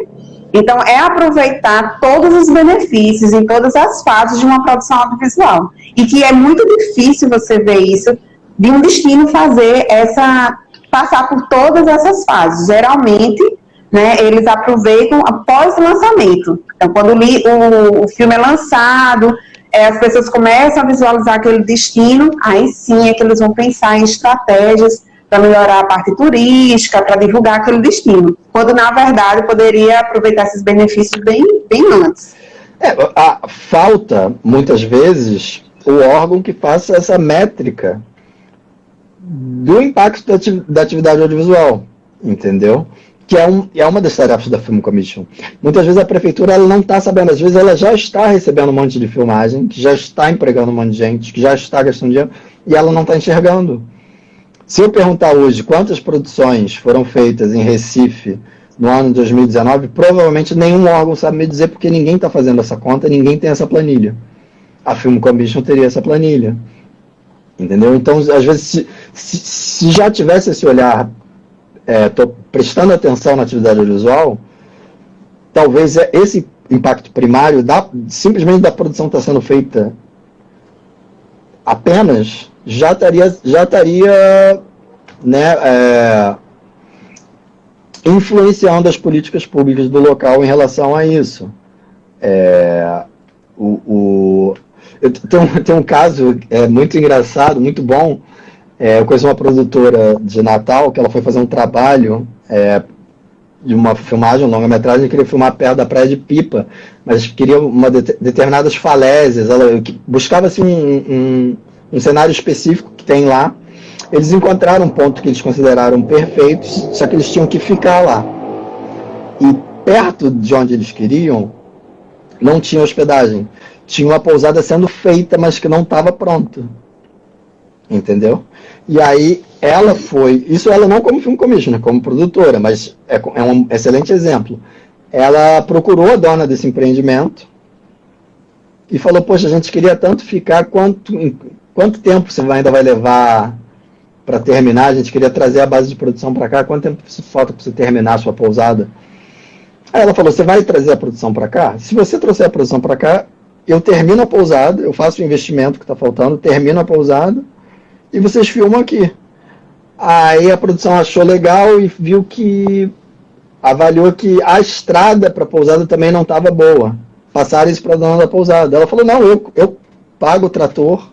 Então, é aproveitar todos os benefícios em todas as fases de uma produção audiovisual. E que é muito difícil você ver isso, de um destino passar por todas essas fases. Geralmente, né, eles aproveitam após o lançamento. Então, quando o filme é lançado, as pessoas começam a visualizar aquele destino, aí sim é que eles vão pensar em estratégias para melhorar a parte turística, para divulgar aquele destino. Quando, na verdade, poderia aproveitar esses benefícios bem antes. Falta, muitas vezes, o órgão que faça essa métrica do impacto da atividade audiovisual, entendeu? Que é uma das tarefas da Film Commission. Muitas vezes a prefeitura ela não está sabendo, às vezes ela já está recebendo um monte de filmagem, que já está empregando um monte de gente, que já está gastando dinheiro, e ela não está enxergando. Se eu perguntar hoje quantas produções foram feitas em Recife no ano de 2019, provavelmente nenhum órgão sabe me dizer, porque ninguém está fazendo essa conta, ninguém tem essa planilha. A Film Commission teria essa planilha. Entendeu? Então, às vezes, se já tivesse esse olhar, estou prestando atenção na atividade audiovisual, talvez esse impacto primário, simplesmente da produção estar sendo feita apenas, já estaria né, influenciando as políticas públicas do local em relação a isso. Tem um caso muito engraçado, muito bom. Eu conheço uma produtora de Natal que ela foi fazer um trabalho de uma filmagem, uma longa-metragem, queria filmar perto da Praia de Pipa, mas queria determinadas falésias. Ela buscava assim, um cenário específico que tem lá. Eles encontraram um ponto que eles consideraram perfeito, só que eles tinham que ficar lá. E perto de onde eles queriam, não tinha hospedagem. Tinha uma pousada sendo feita, mas que não estava pronta. Entendeu? E aí ela foi, isso ela não como Film Commissioner, como produtora, mas é um excelente exemplo. Ela procurou a dona desse empreendimento e falou, poxa, a gente queria tanto ficar, quanto tempo você ainda vai levar para terminar? A gente queria trazer a base de produção para cá, quanto tempo falta para você terminar a sua pousada? Aí ela falou, você vai trazer a produção para cá? Se você trouxer a produção para cá, eu termino a pousada, eu faço o investimento que está faltando, termino a pousada, e vocês filmam aqui. Aí a produção achou legal e viu que, avaliou que a estrada para a pousada também não estava boa. Passaram isso para a dona da pousada. Ela falou, não, eu pago o trator,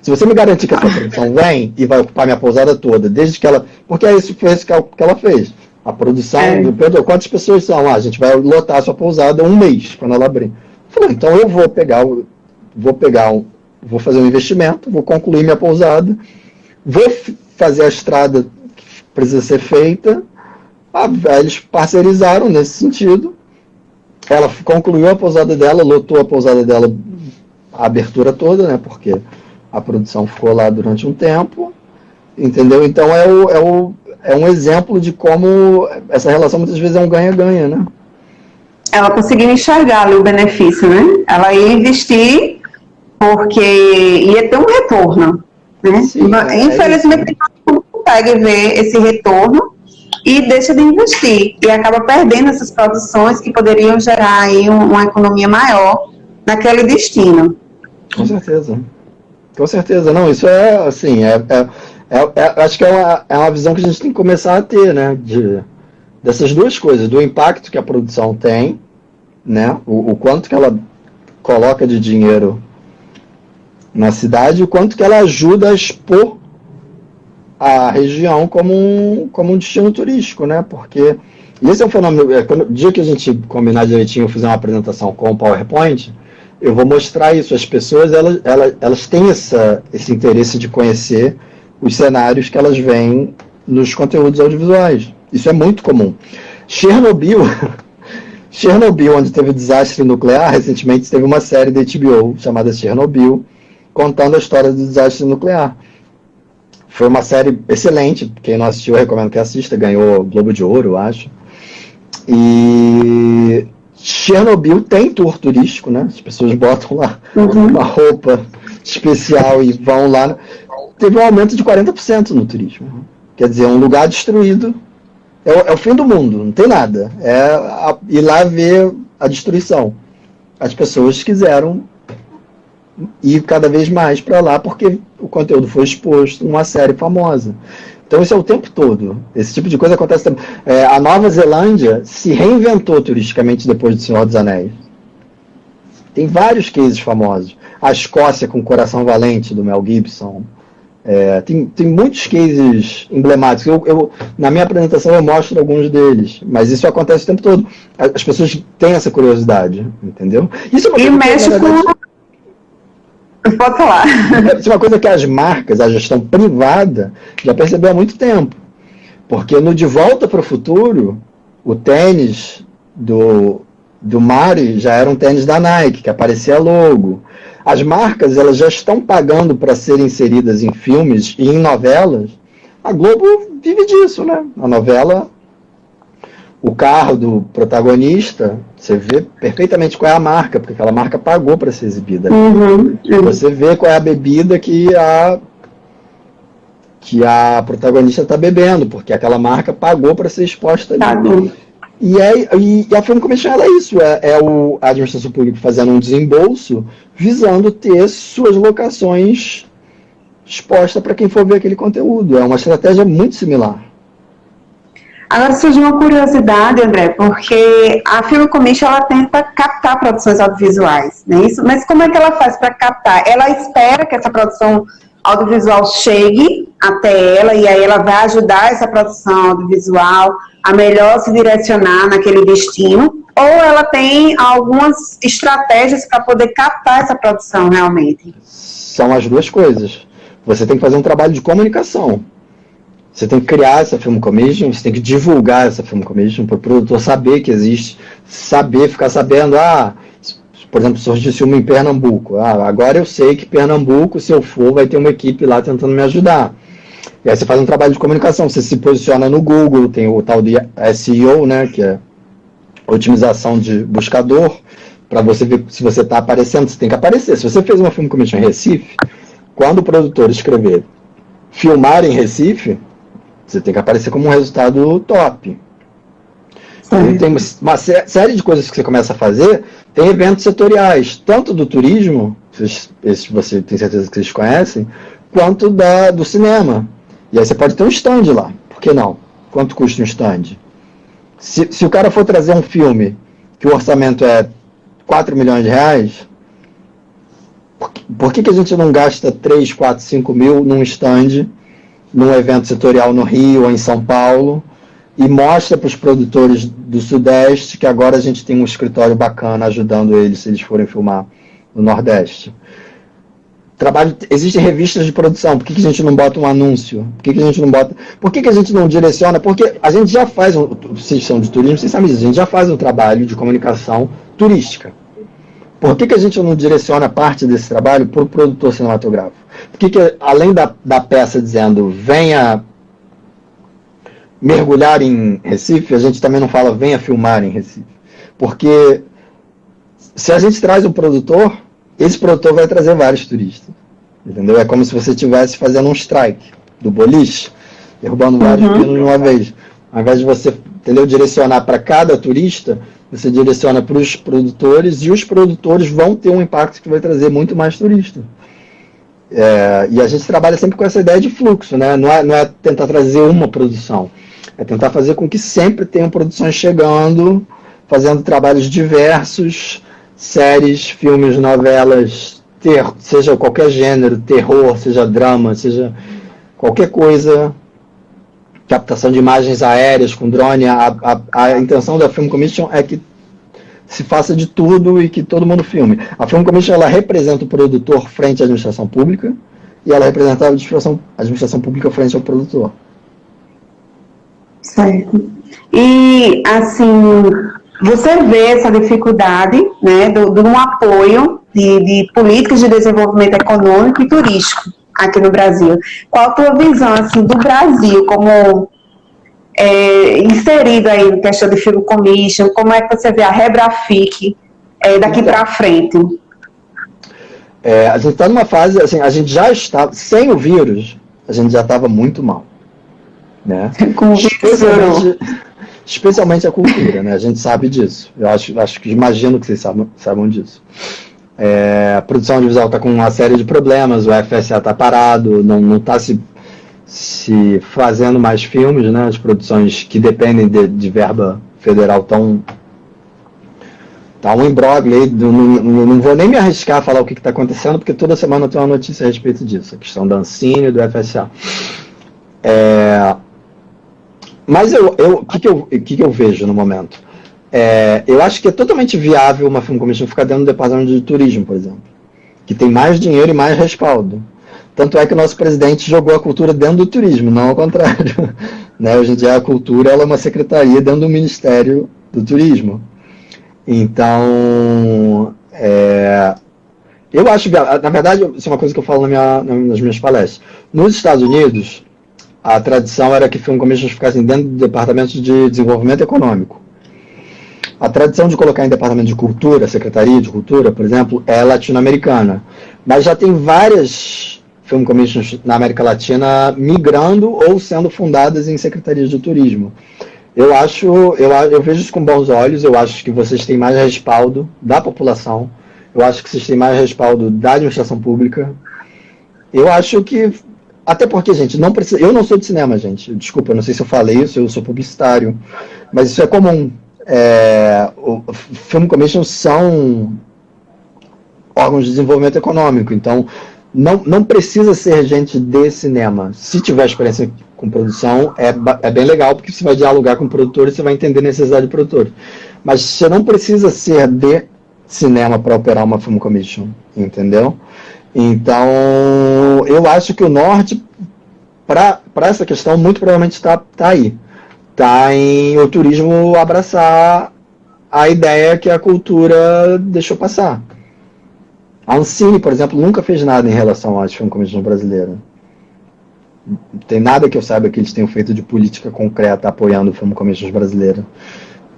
se você me garantir que a sua produção vem e vai ocupar minha pousada toda, desde que ela... Porque é esse foi esse cálculo que ela fez. A produção do Pedro, quantas pessoas são? A gente vai lotar a sua pousada um mês, quando ela abrir. Falou, então eu vou fazer um investimento, vou concluir minha pousada, vou fazer a estrada precisa ser feita. Eles parcerizaram nesse sentido. Ela concluiu a pousada dela, lotou a pousada dela, a abertura toda, né? Porque a produção ficou lá durante um tempo, entendeu? Então é um exemplo de como essa relação muitas vezes é um ganha-ganha, né? Ela conseguiu enxergar ali o benefício, né? Ela ia investir porque ia ter um retorno, né? Sim, infelizmente, não consegue ver esse retorno e deixa de investir e acaba perdendo essas produções que poderiam gerar aí uma economia maior naquele destino. Com certeza. Com certeza. Não, isso é, assim, acho que é uma visão que a gente tem que começar a ter, né? Dessas duas coisas, do impacto que a produção tem, né? O quanto que ela coloca de dinheiro na cidade e o quanto que ela ajuda a expor a região como um destino turístico, né? Porque esse é um fenômeno. No dia que a gente combinar direitinho, eu fizer uma apresentação com o PowerPoint, eu vou mostrar isso. As pessoas elas têm esse interesse de conhecer os cenários que elas veem nos conteúdos audiovisuais. Isso é muito comum. Chernobyl, onde teve o desastre nuclear, recentemente teve uma série da HBO chamada Chernobyl, contando a história do desastre nuclear. Foi uma série excelente, quem não assistiu eu recomendo que assista, ganhou Globo de Ouro, eu acho. E Chernobyl tem tour turístico, né? As pessoas botam lá uma roupa especial e vão lá. Teve um aumento de 40% no turismo. Quer dizer, um lugar destruído. É o fim do mundo, não tem nada. Ir lá ver a destruição. As pessoas quiseram ir cada vez mais para lá porque o conteúdo foi exposto numa série famosa. Então isso é o tempo todo. Esse tipo de coisa acontece também. A Nova Zelândia se reinventou turisticamente depois do Senhor dos Anéis. Tem vários cases famosos. A Escócia com Coração Valente, do Mel Gibson. Tem muitos cases emblemáticos. Na minha apresentação eu mostro alguns deles, mas isso acontece o tempo todo. As pessoas têm essa curiosidade, entendeu? Isso é uma e mexe com... Pode falar. Isso é uma coisa que as marcas, a gestão privada, já percebeu há muito tempo. Porque no De Volta para o Futuro, o tênis do Mari já era um tênis da Nike, que aparecia logo. As marcas elas já estão pagando para serem inseridas em filmes e em novelas. A Globo vive disso, né? A novela, o carro do protagonista, você vê perfeitamente qual é a marca, porque aquela marca pagou para ser exibida. Você vê qual é a bebida que a protagonista está bebendo, porque aquela marca pagou para ser exposta ali. E a Film Commission é isso, a administração pública fazendo um desembolso visando ter suas locações expostas para quem for ver aquele conteúdo. É uma estratégia muito similar. Agora surge uma curiosidade, André, porque a Film Commission ela tenta captar produções audiovisuais, né? Mas como é que ela faz para captar? Ela espera que essa produção audiovisual chegue até ela e aí ela vai ajudar essa produção audiovisual a melhor se direcionar naquele destino, ou ela tem algumas estratégias para poder captar essa produção realmente? São as duas coisas. Você tem que fazer um trabalho de comunicação. Você tem que criar essa Film Commission, você tem que divulgar essa Film Commission para o produtor saber que existe, ficar sabendo, por exemplo, surgiu uma em Pernambuco. Agora eu sei que Pernambuco, se eu for, vai ter uma equipe lá tentando me ajudar. E aí você faz um trabalho de comunicação, você se posiciona no Google, tem o tal de SEO, né, que é otimização de buscador, para você ver se você está aparecendo, você tem que aparecer. Se você fez uma Film Commission em Recife, quando o produtor escrever filmar em Recife, você tem que aparecer como um resultado top. Então, tem uma série de coisas que você começa a fazer. Tem eventos setoriais, tanto do turismo, esses você tem certeza que vocês conhecem, quanto do cinema. E aí você pode ter um stand lá. Por que não? Quanto custa um stand? Se o cara for trazer um filme que o orçamento é 4 milhões de reais, por que a gente não gasta 3, 4, 5 mil num stand, num evento setorial no Rio ou em São Paulo, e mostra para os produtores do Sudeste que agora a gente tem um escritório bacana ajudando eles se eles forem filmar no Nordeste? existem revistas de produção, por que a gente não bota um anúncio? Por que a gente não bota... Por que a gente não direciona? Porque a gente já faz, vocês são de turismo, vocês sabem disso, a gente já faz um trabalho de comunicação turística. Por que a gente não direciona parte desse trabalho para o produtor cinematográfico? Por que além da peça dizendo venha mergulhar em Recife, a gente também não fala venha filmar em Recife? Porque se a gente traz um produtor, esse produtor vai trazer vários turistas, entendeu? É como se você estivesse fazendo um strike do boliche, derrubando vários pinos de uma vez. Ao invés de você, entendeu, direcionar para cada turista, você direciona para os produtores, e os produtores vão ter um impacto que vai trazer muito mais turista. E a gente trabalha sempre com essa ideia de fluxo, né? Não é tentar trazer uma produção, é tentar fazer com que sempre tenham produções chegando, fazendo trabalhos diversos, séries, filmes, novelas, seja qualquer gênero, terror, seja drama, seja qualquer coisa, captação de imagens aéreas com drone. A intenção da Film Commission é que se faça de tudo e que todo mundo filme. A Film Commission, ela representa o produtor frente à administração pública e ela representa a administração pública frente ao produtor. Certo. E, assim, você vê essa dificuldade, né, de um apoio de políticas de desenvolvimento econômico e turístico aqui no Brasil. Qual a tua visão, assim, do Brasil como inserido aí na questão de Film Commission? Como é que você vê a Rebrafic daqui para frente? A gente está numa fase, assim, a gente já estava, sem o vírus, a gente já estava muito mal, né? Com especialmente a cultura, né? A gente sabe disso. Eu acho que imagino que vocês saibam disso. A produção audiovisual está com uma série de problemas, o FSA está parado, não está se fazendo mais filmes, né? As produções que dependem de verba federal estão um imbróglio aí, não vou nem me arriscar a falar o que está acontecendo, porque toda semana tem uma notícia a respeito disso, a questão da Ancine e do FSA. Mas o que eu vejo no momento? Eu acho que é totalmente viável uma Film Commission ficar dentro do departamento de turismo, por exemplo, que tem mais dinheiro e mais respaldo. Tanto é que o nosso presidente jogou a cultura dentro do turismo, não ao contrário. Né? Hoje em dia a cultura ela é uma secretaria dentro do Ministério do Turismo. Então, eu acho, na verdade, isso é uma coisa que eu falo nas minhas palestras. Nos Estados Unidos, a tradição era que Film Commissions ficassem dentro do Departamento de Desenvolvimento Econômico. A tradição de colocar em Departamento de Cultura, Secretaria de Cultura, por exemplo, é latino-americana. Mas já tem várias Film Commissions na América Latina migrando ou sendo fundadas em secretarias de turismo. Eu vejo isso com bons olhos, eu acho que vocês têm mais respaldo da população, eu acho que vocês têm mais respaldo da administração pública. Eu acho que, até porque, gente, não precisa, eu não sou de cinema, gente, desculpa, eu não sei se eu falei isso, eu sou publicitário, mas isso é comum. O Film Commission são órgãos de desenvolvimento econômico, então não precisa ser gente de cinema. Se tiver experiência com produção, é bem legal, porque você vai dialogar com o produtor e você vai entender a necessidade do produtor. Mas você não precisa ser de cinema para operar uma Film Commission, entendeu? Então, eu acho que o norte, para essa questão, muito provavelmente está aí. Está em o turismo abraçar a ideia que a cultura deixou passar. A Ancine, por exemplo, nunca fez nada em relação às Film Commission brasileiras. Não tem nada que eu saiba que eles tenham feito de política concreta apoiando o Film Commission brasileira.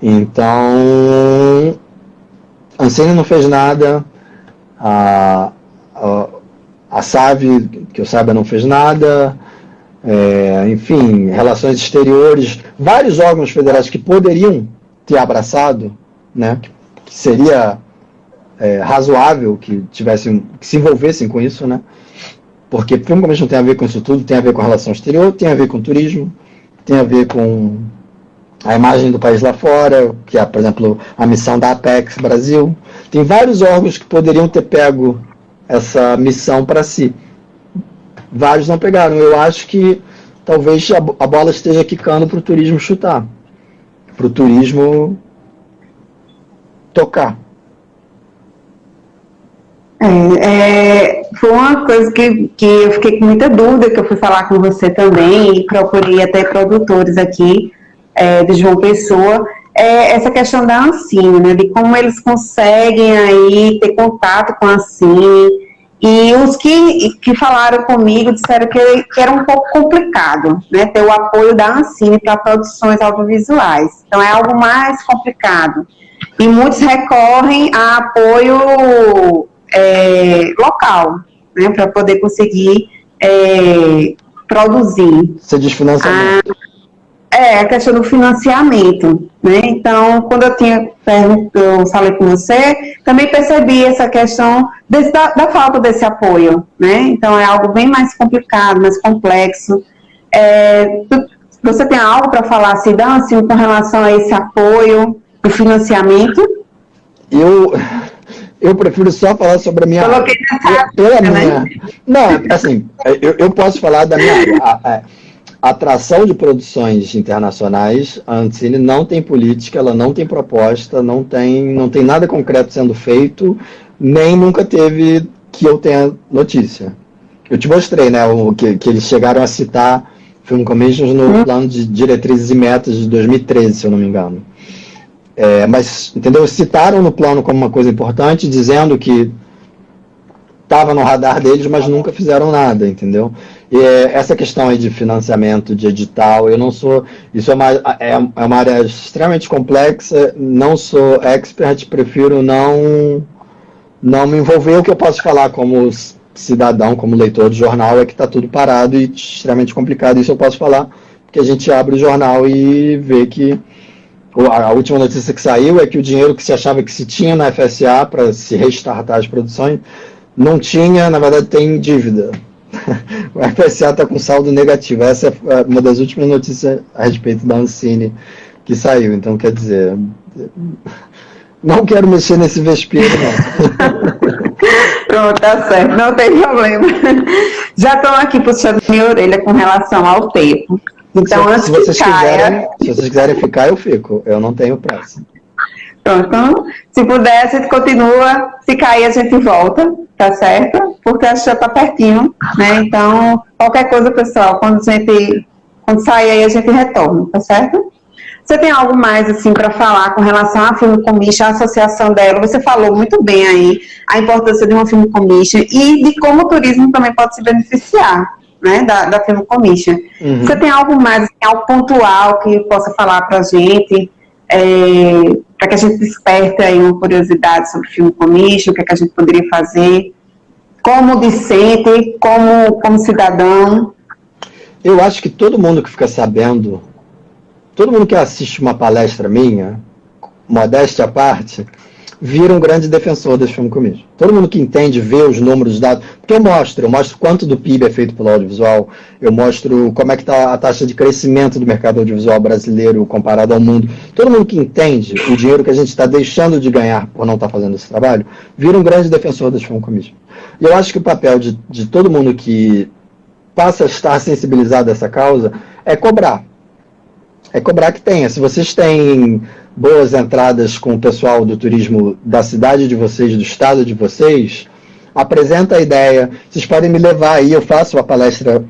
Então, a Ancine não fez nada, a SAV, que eu saiba, não fez nada, enfim, relações exteriores, vários órgãos federais que poderiam ter abraçado, né, que seria razoável que se envolvessem com isso, né? Porque Film Commission tem a ver com isso tudo, tem a ver com a relação exterior, tem a ver com turismo, tem a ver com a imagem do país lá fora, que é, por exemplo, a missão da Apex Brasil. Tem vários órgãos que poderiam ter pego essa missão para si. Vários não pegaram. Eu acho que talvez a bola esteja quicando para o turismo chutar, para o turismo tocar. Foi uma coisa que eu fiquei com muita dúvida, que eu fui falar com você também, e procurei até produtores aqui de João Pessoa, essa questão da Ancine, né, de como eles conseguem aí ter contato com a Ancine, e os que falaram comigo disseram que era um pouco complicado, né, ter o apoio da Ancine para produções audiovisuais, então é algo mais complicado, e muitos recorrem a apoio local, né, para poder conseguir produzir. Você diz financiamento. A questão do financiamento, né? Então, quando eu falei com você, também percebi essa questão da falta desse apoio, né? Então, é algo bem mais complicado, mais complexo. Você tem algo para falar, Cidão, assim, com relação a esse apoio do financiamento? Eu prefiro só falar sobre a minha área. Pela minha... Não, assim, eu posso falar da minha área. A atração de produções internacionais, a Ancine não tem política, ela não tem proposta, não tem nada concreto sendo feito, nem nunca teve que eu tenha notícia. Eu te mostrei, né, que eles chegaram a citar Film Commissions no plano de diretrizes e metas de 2013, se eu não me engano. Mas, entendeu? Citaram no plano como uma coisa importante, dizendo que estava no radar deles, mas nunca fizeram nada, entendeu? E essa questão aí de financiamento, de edital, eu não sou... Isso é uma área extremamente complexa, não sou expert, prefiro não me envolver. O que eu posso falar como cidadão, como leitor de jornal, é que está tudo parado e extremamente complicado. Isso eu posso falar, porque a gente abre o jornal e vê que a última notícia que saiu é que o dinheiro que se achava que se tinha na FSA para se restartar as produções, não tinha, na verdade tem dívida. O FSA está com saldo negativo. Essa é uma das últimas notícias a respeito da Ancine que saiu. Então, quer dizer, não quero mexer nesse vespeiro, não. Pronto, tá certo, não tem problema. Já estão aqui puxando minha orelha com relação ao tempo. Então, se vocês quiserem ficar, eu fico. Eu não tenho pressa. Pronto, então, se puder, a gente continua. Se cair, a gente volta, tá certo? Porque a gente já tá pertinho, né? Então, qualquer coisa, pessoal, quando sair aí, a gente retorna, tá certo? Você tem algo mais, assim, para falar com relação à Film Commission, a associação dela? Você falou muito bem aí a importância de uma Film Commission e de como o turismo também pode se beneficiar, né, da Film Commission. Uhum. Você tem algo mais, assim, algo pontual que possa falar para a gente, para que a gente desperte aí uma curiosidade sobre Film Commission, o que é que a gente poderia fazer, como discente, como cidadão? Eu acho que todo mundo que fica sabendo, todo mundo que assiste uma palestra minha, modéstia à parte, vira um grande defensor desse Film Commission. Todo mundo que entende, vê os números, os dados, porque eu mostro quanto do PIB é feito pelo audiovisual, eu mostro como é que está a taxa de crescimento do mercado audiovisual brasileiro comparado ao mundo. Todo mundo que entende o dinheiro que a gente está deixando de ganhar por não estar fazendo esse trabalho, vira um grande defensor desse Film Commission. E eu acho que o papel de todo mundo que passa a estar sensibilizado a essa causa é cobrar. É cobrar que tenha. Se vocês têm boas entradas com o pessoal do turismo da cidade de vocês, do estado de vocês, apresenta a ideia. Vocês podem me levar aí, eu faço uma palestra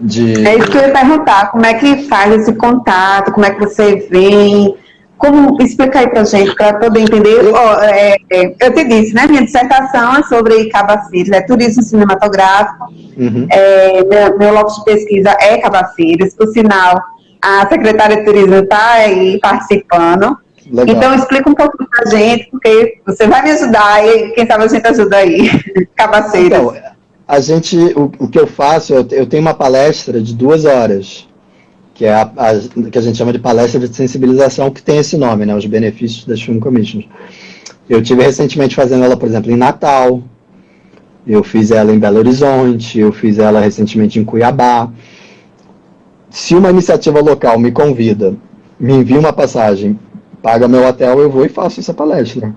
de... É isso que eu ia perguntar, como é que faz esse contato, como é que você vem, explica aí pra gente, para poder entender. Eu te disse, né, minha dissertação é sobre Cabaceiras, é turismo cinematográfico, Uhum. Meu locus de pesquisa é Cabaceiras, por sinal, a secretária de turismo está aí participando. Legal. Então, explica um pouco pra gente, porque você vai me ajudar e quem sabe a gente ajuda aí. Cabaceiras. Então, o que eu faço, eu tenho uma palestra de 2 horas, que é que a gente chama de palestra de sensibilização, que tem esse nome, né, os benefícios das Film Commissions. Eu tive recentemente fazendo ela, por exemplo, em Natal, eu fiz ela em Belo Horizonte, eu fiz ela recentemente em Cuiabá. Se uma iniciativa local me convida, me envia uma passagem, paga meu hotel, eu vou e faço essa palestra.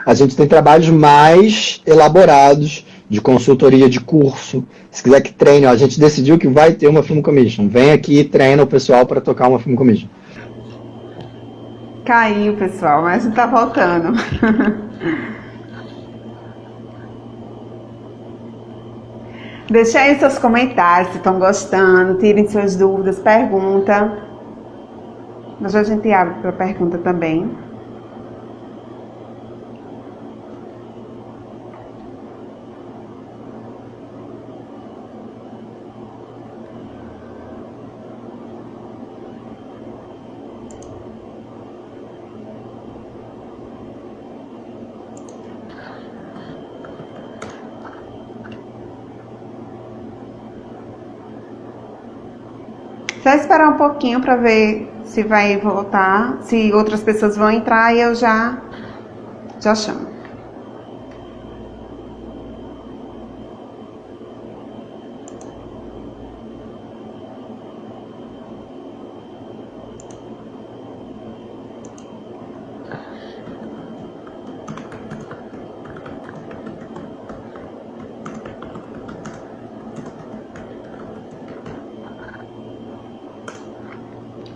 A gente tem trabalhos mais elaborados, de consultoria, de curso. Se quiser que treine, a gente decidiu que vai ter uma Film Commission. Vem aqui e treina o pessoal para tocar uma Film Commission. Caiu, pessoal, mas não está voltando. Deixem aí seus comentários, se estão gostando, tirem suas dúvidas, pergunta. Mas a gente abre para pergunta também. Só esperar um pouquinho para ver se vai voltar, se outras pessoas vão entrar e eu já chamo.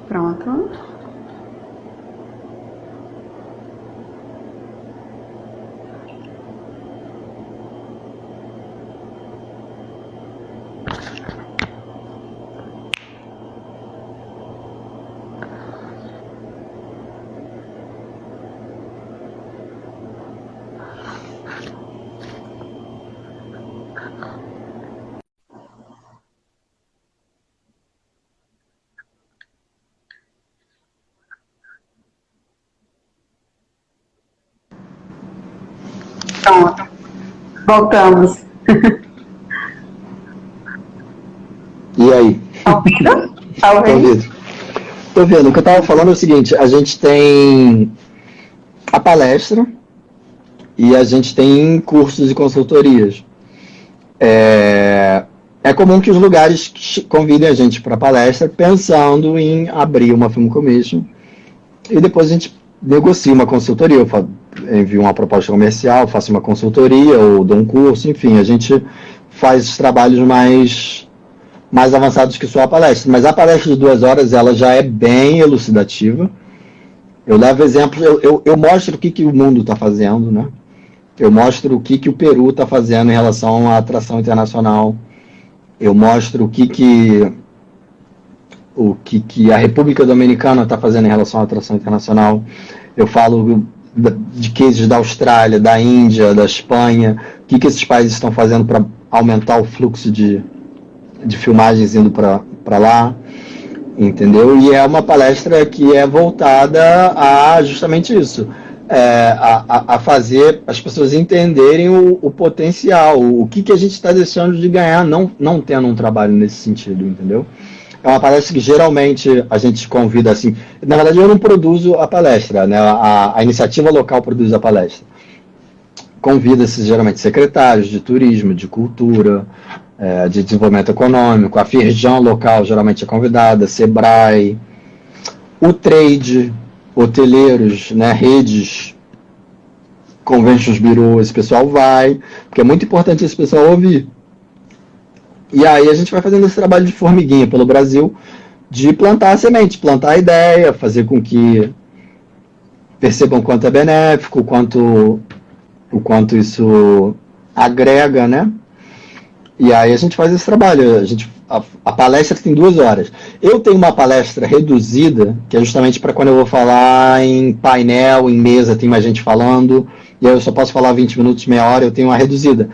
Pronto. Pronto. Voltamos. E aí? Tá ouvindo? Tá Tô ouvindo? ouvindo. Tô vendo. O que eu tava falando é o seguinte, a gente tem a palestra e a gente tem cursos e consultorias. É comum que os lugares convidem a gente para palestra pensando em abrir uma Film Commission e depois a gente negocia uma consultoria. Eu envio uma proposta comercial, faço uma consultoria ou dou um curso, enfim, a gente faz trabalhos mais avançados que só a palestra. Mas a palestra de 2 horas, ela já é bem elucidativa. Eu levo exemplos, eu mostro o que o mundo está fazendo, né? Eu mostro o que o Peru está fazendo em relação à atração internacional. Eu mostro o que a República Dominicana está fazendo em relação à atração internacional. Eu falo de cases da Austrália, da Índia, da Espanha, o que esses países estão fazendo para aumentar o fluxo de filmagens indo para lá, entendeu? E é uma palestra que é voltada a justamente isso, a fazer as pessoas entenderem o potencial, o que a gente está deixando de ganhar não tendo um trabalho nesse sentido, entendeu? É uma palestra que geralmente a gente convida assim. Na verdade, eu não produzo a palestra, né? A iniciativa local produz a palestra. Convida-se geralmente secretários de turismo, de cultura, de desenvolvimento econômico. A Firjan local geralmente é convidada, Sebrae, o trade, hoteleiros, né? Redes, conventions bureau, esse pessoal vai, porque é muito importante esse pessoal ouvir. E aí a gente vai fazendo esse trabalho de formiguinha pelo Brasil, de plantar a semente, plantar a ideia, fazer com que percebam o quanto é benéfico, o quanto isso agrega, né? E aí a gente faz esse trabalho. A palestra tem 2 horas. Eu tenho uma palestra reduzida, que é justamente para quando eu vou falar em painel, em mesa, tem mais gente falando, e aí eu só posso falar 20 minutos, meia hora, eu tenho uma reduzida.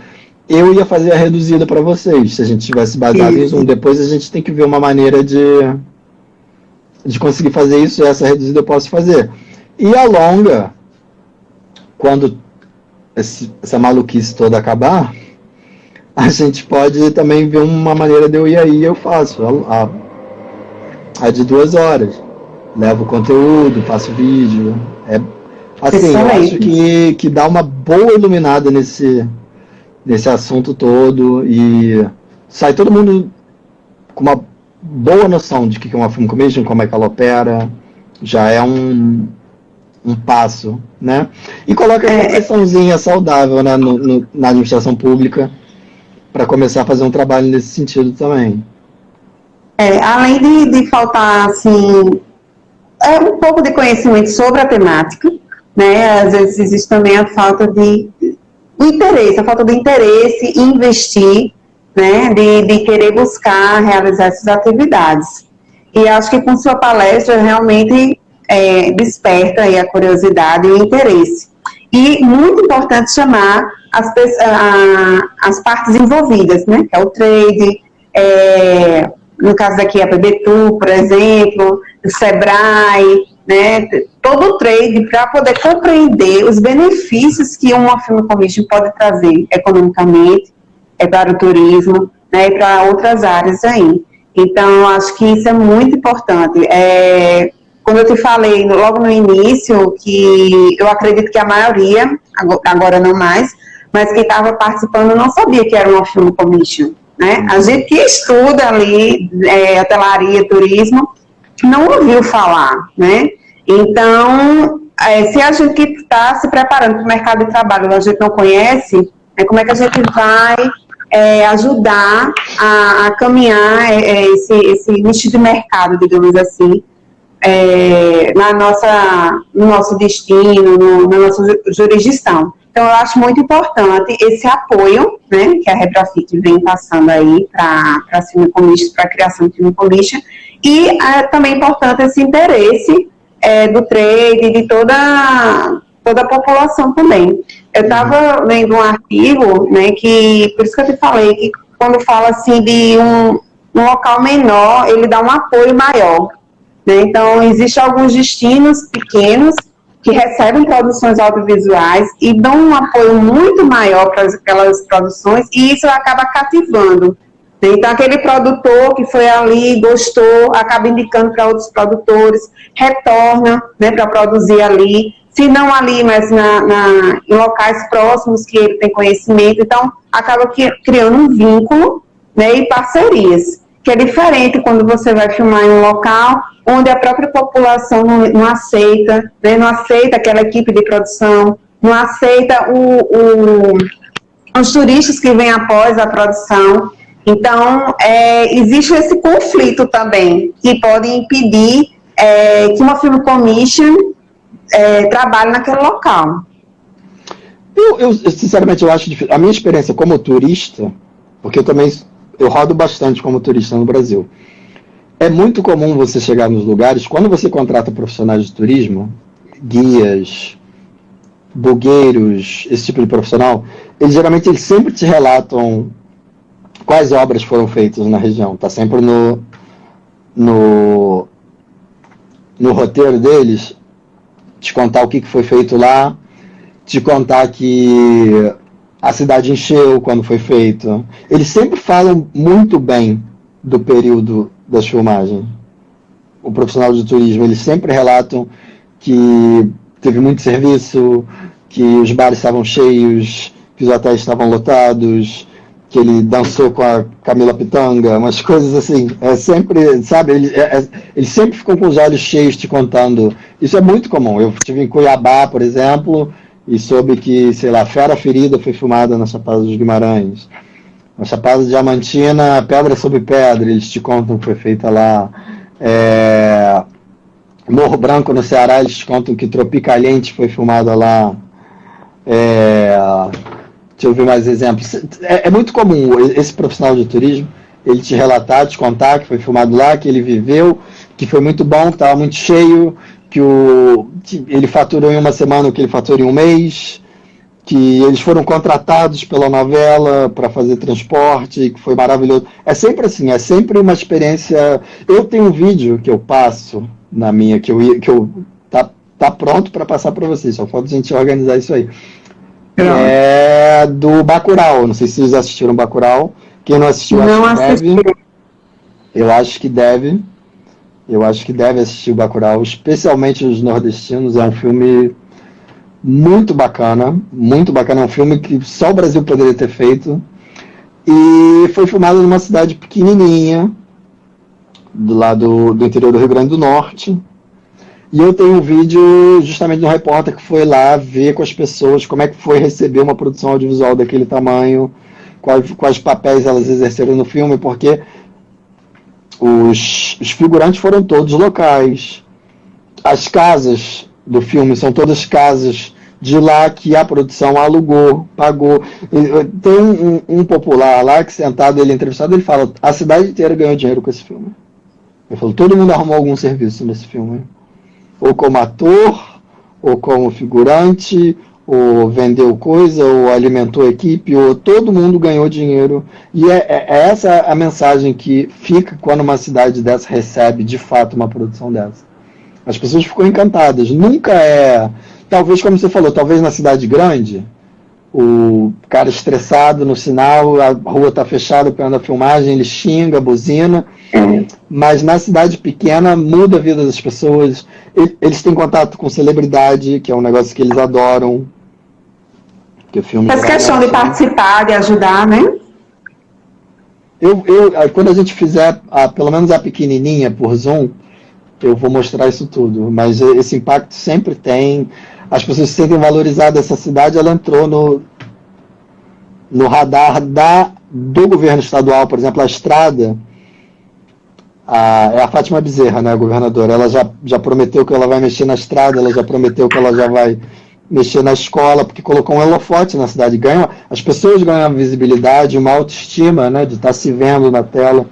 Eu ia fazer a reduzida para vocês, se a gente tivesse baseado em Zoom. Depois a gente tem que ver uma maneira de conseguir fazer isso, e essa reduzida eu posso fazer. E a longa, quando essa maluquice toda acabar, a gente pode também ver uma maneira de eu ir aí, eu faço a de 2 horas. Levo conteúdo, faço vídeo. Assim, eu acho que dá uma boa iluminada nesse assunto todo e sai todo mundo com uma boa noção de que é uma Film Commission, como é que ela opera, já é um passo, né? E coloca uma pressãozinha saudável, né, na administração pública para começar a fazer um trabalho nesse sentido também. Além de faltar, assim, um pouco de conhecimento sobre a temática, né? Às vezes existe também a falta de interesse em investir, né, de querer buscar realizar essas atividades. E acho que com sua palestra realmente desperta aí a curiosidade e o interesse. E muito importante chamar as partes envolvidas, né, que é o trade, no caso daqui a PBTU, por exemplo, o Sebrae, né, todo o trade para poder compreender os benefícios que uma Film Commission pode trazer economicamente para o turismo, né, e para outras áreas aí. Então, acho que isso é muito importante. Quando eu te falei logo no início, que eu acredito que a maioria, agora não mais, mas quem estava participando não sabia que era uma Film Commission, né? A gente que estuda ali, hotelaria, turismo, não ouviu falar, né? Então, se a gente que está se preparando para o mercado de trabalho, a gente não conhece, como é que a gente vai ajudar a caminhar esse nicho de mercado, digamos assim, no nosso destino, na nossa jurisdição. Então, eu acho muito importante esse apoio, né, que a Reprofit vem passando aí para a Film Commission, para a criação de Film Commission, e também é importante esse interesse do trade, de toda a população também. Eu estava lendo um artigo, né, que, por isso que eu te falei, que quando fala assim de um local menor, ele dá um apoio maior, né? Então, existem alguns destinos pequenos que recebem produções audiovisuais e dão um apoio muito maior para aquelas produções, e isso acaba cativando. Então, aquele produtor que foi ali, gostou, acaba indicando para outros produtores, retorna, né, para produzir ali, se não ali, mas em locais próximos que ele tem conhecimento. Então, acaba criando um vínculo, né, e parcerias, que é diferente quando você vai filmar em um local onde a própria população não aceita, né, não aceita aquela equipe de produção, não aceita os turistas que vêm após a produção. Então, existe esse conflito também, que pode impedir que uma Film Commission trabalhe naquele local. Eu sinceramente, eu acho difícil. A minha experiência como turista, porque eu rodo bastante como turista no Brasil, é muito comum você chegar nos lugares, quando você contrata profissionais de turismo, guias, blogueiros, esse tipo de profissional, eles sempre te relatam quais obras foram feitas na região. Está sempre no roteiro deles, te contar o que foi feito lá, te contar que a cidade encheu quando foi feito. Eles sempre falam muito bem do período das filmagens. O profissional de turismo, eles sempre relatam que teve muito serviço, que os bares estavam cheios, que os hotéis estavam lotados, que ele dançou com a Camila Pitanga, umas coisas assim. Sempre, sabe, eles sempre ficam com os olhos cheios te contando. Isso é muito comum. Eu estive em Cuiabá, por exemplo, e soube que, sei lá, Fera Ferida foi filmada na Chapada dos Guimarães. Na Chapada Diamantina, Pedra sobre Pedra, eles te contam que foi feita lá. Morro Branco, no Ceará, eles te contam que Tropicaliente foi filmada lá. Deixa eu ver mais exemplos. É muito comum esse profissional de turismo, ele te relatar, te contar que foi filmado lá, que ele viveu, que foi muito bom, que estava muito cheio, que ele faturou em uma semana o que ele faturou em um mês, que eles foram contratados pela novela para fazer transporte, que foi maravilhoso. É sempre assim, é sempre uma experiência. Eu tenho um vídeo que eu passo na minha, tá pronto para passar para vocês, só falta a gente organizar isso aí. É do Bacurau, não sei se vocês assistiram Bacurau. Quem não assistiu, deve. Eu acho que deve. Eu acho que deve assistir o Bacurau, especialmente os nordestinos. É um filme muito bacana, muito bacana. É um filme que só o Brasil poderia ter feito. E foi filmado numa cidade pequenininha, do lado do interior do Rio Grande do Norte. E eu tenho um vídeo justamente de um repórter que foi lá ver com as pessoas como é que foi receber uma produção audiovisual daquele tamanho, quais papéis elas exerceram no filme, porque os figurantes foram todos locais. As casas do filme são todas casas de lá que a produção alugou, pagou. Tem um popular lá que sentado, ele entrevistado, ele fala, a cidade inteira ganhou dinheiro com esse filme. Ele falou, todo mundo arrumou algum serviço nesse filme. Ou como ator, ou como figurante, ou vendeu coisa, ou alimentou a equipe, ou todo mundo ganhou dinheiro. E é essa a mensagem que fica quando uma cidade dessa recebe, de fato, uma produção dessa. As pessoas ficam encantadas. Nunca é... Talvez, como você falou, talvez na cidade grande, o cara estressado no sinal, a rua está fechada perto da filmagem, ele xinga, buzina, mas na cidade pequena muda a vida das pessoas. Eles têm contato com celebridade, que é um negócio que eles adoram. Que o filme Faz questão de participar, de ajudar, né? Quando a gente fizer pelo menos a pequenininha por Zoom, eu vou mostrar isso tudo. Mas esse impacto sempre tem. As pessoas se sentem valorizadas. Essa cidade, ela entrou no radar do governo estadual. Por exemplo, a estrada, é a Fátima Bezerra, né, a governadora. Ela já prometeu que ela vai mexer na estrada, ela já prometeu que ela já vai mexer na escola, porque colocou um holofote na cidade. As pessoas ganham visibilidade, uma autoestima, né, de estar se vendo na tela.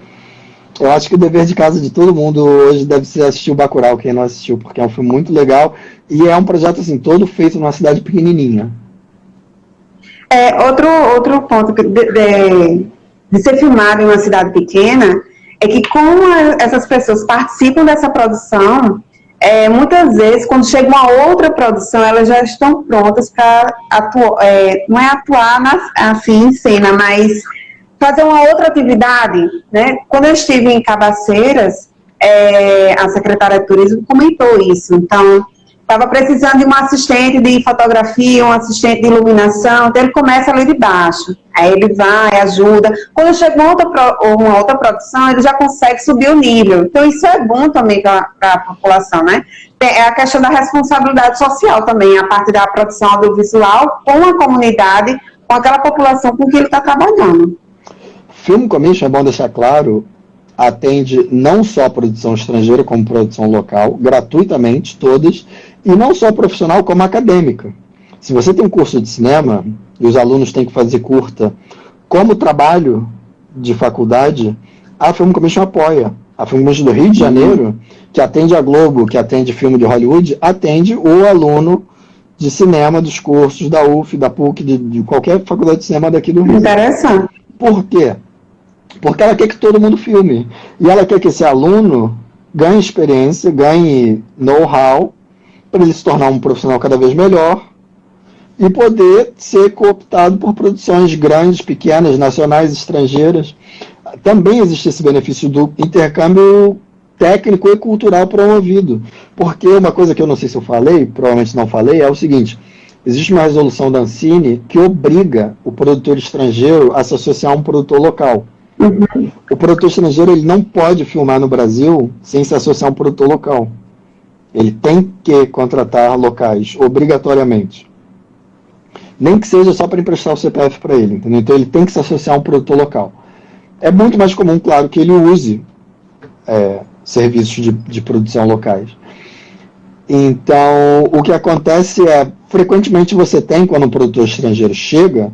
Eu acho que o dever de casa de todo mundo hoje deve ser assistir o Bacurau, quem não assistiu, porque é um filme muito legal e é um projeto assim, todo feito numa cidade pequenininha. Outro ponto de ser filmado em uma cidade pequena é que como essas pessoas participam dessa produção, muitas vezes, quando chega uma outra produção, elas já estão prontas para atuar, não é atuar assim em cena, mas fazer uma outra atividade, né? Quando eu estive em Cabaceiras, a secretária de Turismo comentou isso. Então, estava precisando de um assistente de fotografia, um assistente de iluminação, então ele começa ali de baixo. Aí ele vai, ajuda. Quando chega uma outra produção, ele já consegue subir o nível. Então, isso é bom também para a população, né? É a questão da responsabilidade social também, a parte da produção audiovisual com a comunidade, com aquela população com que ele está trabalhando. Film Commission, é bom deixar claro, atende não só a produção estrangeira, como produção local, gratuitamente, todas, e não só profissional, como acadêmica. Se você tem um curso de cinema, e os alunos têm que fazer curta, como trabalho de faculdade, a Film Commission apoia. A Film Commission do Rio de Janeiro, que atende a Globo, que atende filme de Hollywood, atende o aluno de cinema dos cursos da UF, da PUC, de qualquer faculdade de cinema daqui do Rio. Interessante. Por quê? Porque ela quer que todo mundo filme. E ela quer que esse aluno ganhe experiência, ganhe know-how, para ele se tornar um profissional cada vez melhor e poder ser cooptado por produções grandes, pequenas, nacionais, estrangeiras. Também existe esse benefício do intercâmbio técnico e cultural promovido. Porque uma coisa que eu não sei se eu falei, provavelmente não falei, é o seguinte: existe uma resolução da Ancine que obriga o produtor estrangeiro a se associar a um produtor local. Uhum. O produtor estrangeiro ele não pode filmar no Brasil sem se associar a um produtor local. Ele tem que contratar locais, obrigatoriamente. Nem que seja só para emprestar o CPF para ele, entendeu? Então ele tem que se associar a um produtor local. É muito mais comum, claro, que ele use serviços de produção locais. Então, o que acontece é, frequentemente você tem, quando um produtor estrangeiro chega,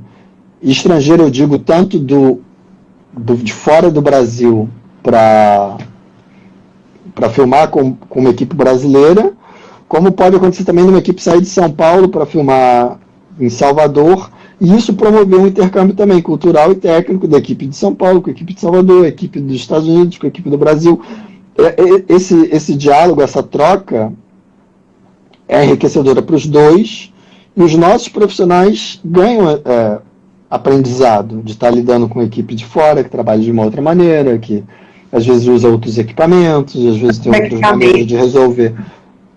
e estrangeiro eu digo tanto de fora do Brasil para filmar com uma equipe brasileira, como pode acontecer também numa equipe sair de São Paulo para filmar em Salvador, e isso promoveu um intercâmbio também cultural e técnico da equipe de São Paulo com a equipe de Salvador, a equipe dos Estados Unidos com a equipe do Brasil. Esse diálogo, essa troca é enriquecedora para os dois, e os nossos profissionais ganham aprendizado de estar lidando com a equipe de fora, que trabalha de uma outra maneira, que às vezes usa outros equipamentos, às vezes tem outras maneiras de resolver.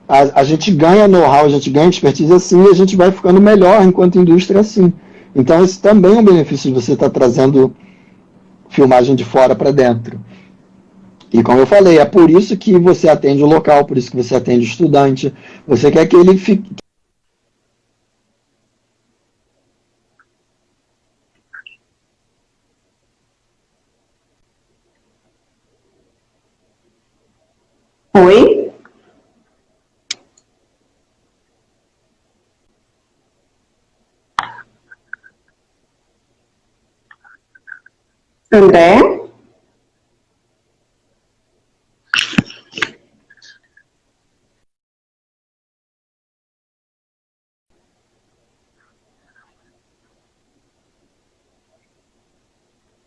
A gente ganha know-how, a gente ganha expertise assim, e a gente vai ficando melhor enquanto indústria assim. Então esse também é um benefício de você estar trazendo filmagem de fora para dentro. E como eu falei, é por isso que você atende o local, por isso que você atende o estudante. Você quer que ele fique... Oi? André?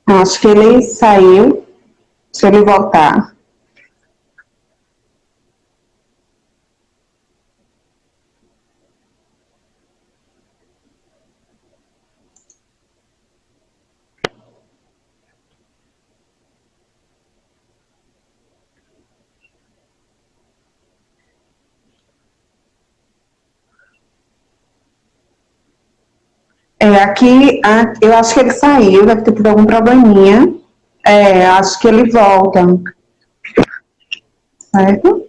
Acho que ele saiu. Deixa ele voltar. Aqui, eu acho que ele saiu, deve ter tido algum probleminha. Acho que ele volta. Certo?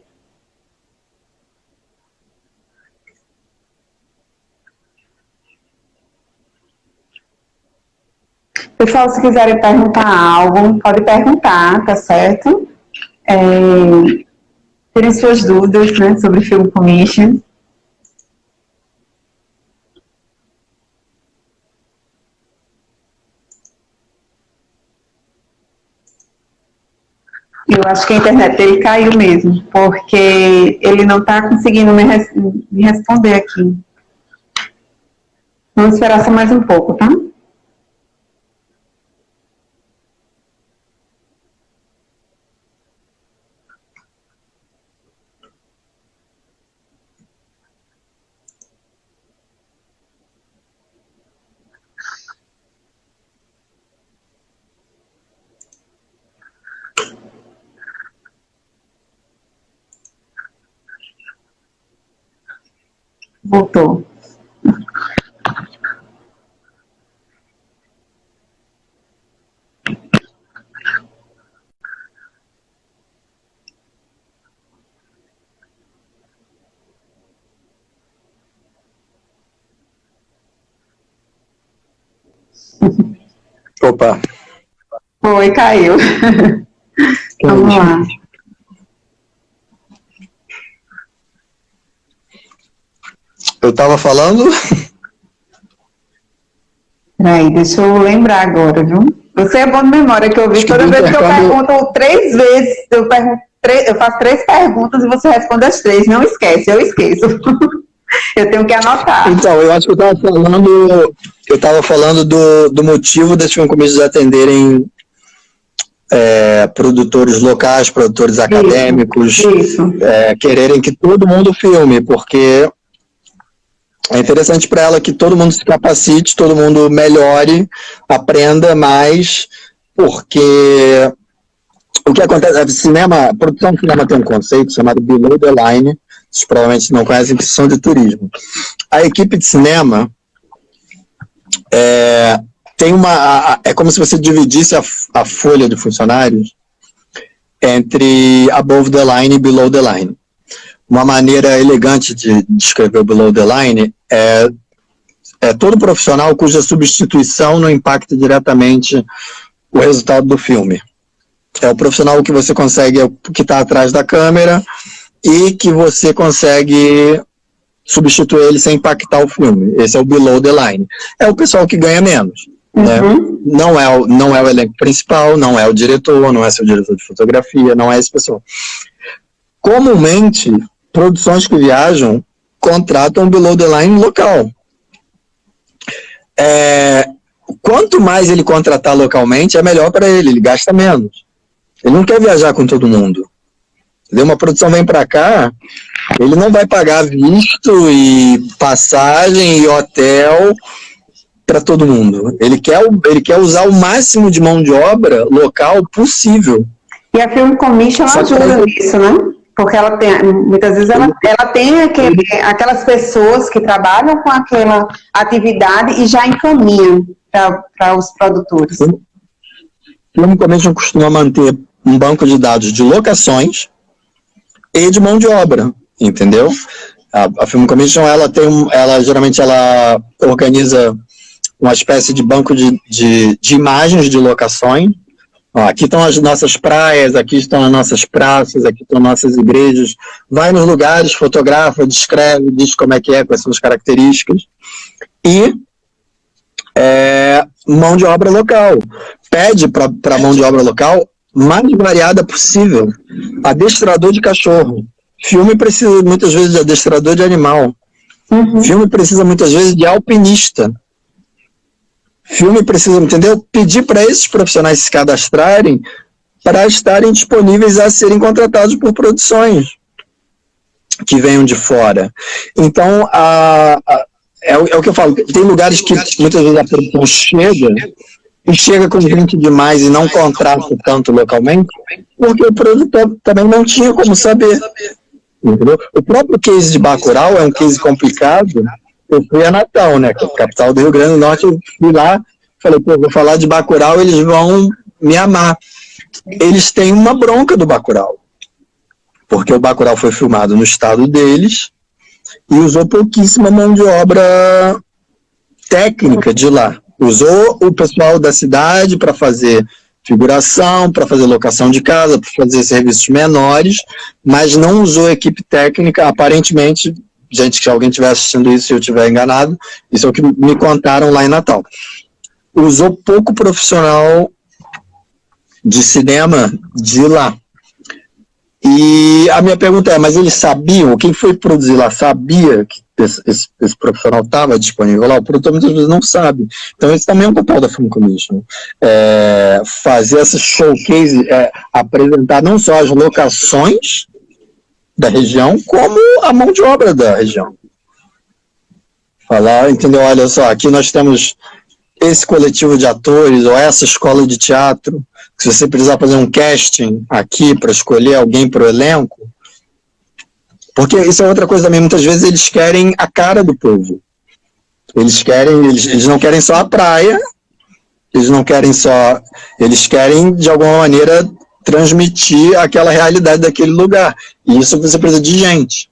Pessoal, se quiserem perguntar algo, pode perguntar, tá certo? Terem suas dúvidas, né, sobre Film Commission. Eu acho que a internet dele caiu mesmo, porque ele não está conseguindo me responder aqui. Vamos esperar só mais um pouco, tá? Voltou. Opa. Foi, caiu. Vamos lá. Eu estava falando... Peraí, deixa eu lembrar agora, viu? Você é bom de memória, que eu vi toda vez que eu pergunto 3 vezes, eu faço 3 perguntas e você responde as 3. Não esquece, eu esqueço. Eu tenho que anotar. Então, eu acho que eu estava falando do motivo das Film Commissions atenderem produtores locais, produtores acadêmicos, quererem que todo mundo filme, porque é interessante para ela que todo mundo se capacite, todo mundo melhore, aprenda mais, porque o que acontece, a produção de cinema tem um conceito chamado Below the Line, vocês provavelmente não conhecem, que são de turismo. A equipe de cinema tem é como se você dividisse a folha de funcionários entre above the line e below the line. Uma maneira elegante de descrever o below the line é todo profissional cuja substituição não impacta diretamente o resultado do filme. É o profissional que você consegue, que está atrás da câmera e que você consegue substituir ele sem impactar o filme. Esse é o below the line. É o pessoal que ganha menos. Né? Não é o elenco principal, não é o diretor, não é seu diretor de fotografia, não é esse pessoal. Comumente, produções que viajam contratam below the line local. Quanto mais ele contratar localmente, é melhor para ele gasta menos. Ele não quer viajar com todo mundo. Uma produção vem para cá, ele não vai pagar visto e passagem e hotel para todo mundo. Ele quer usar o máximo de mão de obra local possível. E a Film Commission ajuda nisso, né? Porque ela tem, muitas vezes ela tem aquelas pessoas que trabalham com aquela atividade e já encaminham para os produtores. A Film Commission costuma manter um banco de dados de locações e de mão de obra, entendeu? A Film Commission, geralmente ela organiza uma espécie de banco de imagens de locações. Aqui estão as nossas praias, aqui estão as nossas praças, aqui estão nossas igrejas. Vai nos lugares, fotografa, descreve, diz como é que é, quais são as características. E mão de obra local. Pede para a mão de obra local mais variada possível. Adestrador de cachorro. Filme precisa muitas vezes de adestrador de animal. Filme precisa muitas vezes de alpinista. Filme precisa, entendeu? Pedir para esses profissionais se cadastrarem para estarem disponíveis a serem contratados por produções que venham de fora. Então, é o que eu falo, tem lugares que muitas vezes a produção chega com gente demais e não contrata tanto localmente, porque o produtor também não tinha como saber. Entendeu? O próprio case de Bacurau é um case complicado. Eu fui a Natal, né, que é a capital do Rio Grande do Norte, eu fui lá, falei, pô, vou falar de Bacurau, eles vão me amar. Eles têm uma bronca do Bacurau, porque o Bacurau foi filmado no estado deles e usou pouquíssima mão de obra técnica de lá. Usou o pessoal da cidade para fazer figuração, para fazer locação de casa, para fazer serviços menores, mas não usou equipe técnica, aparentemente, gente, se alguém estiver assistindo isso e eu estiver enganado, isso é o que me contaram lá em Natal. Usou pouco profissional de cinema de lá. E a minha pergunta é, mas eles sabiam, quem foi produzir lá sabia que esse profissional estava disponível lá? O produtor muitas vezes não sabe. Então esse também é um papel da Film Commission. Fazer essa showcase, apresentar não só as locações da região, como a mão de obra da região. Falar, entendeu? Olha só, aqui nós temos esse coletivo de atores, ou essa escola de teatro, se você precisar fazer um casting aqui para escolher alguém para o elenco, porque isso é outra coisa também, muitas vezes eles querem a cara do povo. Eles não querem só a praia, eles querem de alguma maneira transmitir aquela realidade daquele lugar. E isso você precisa de gente.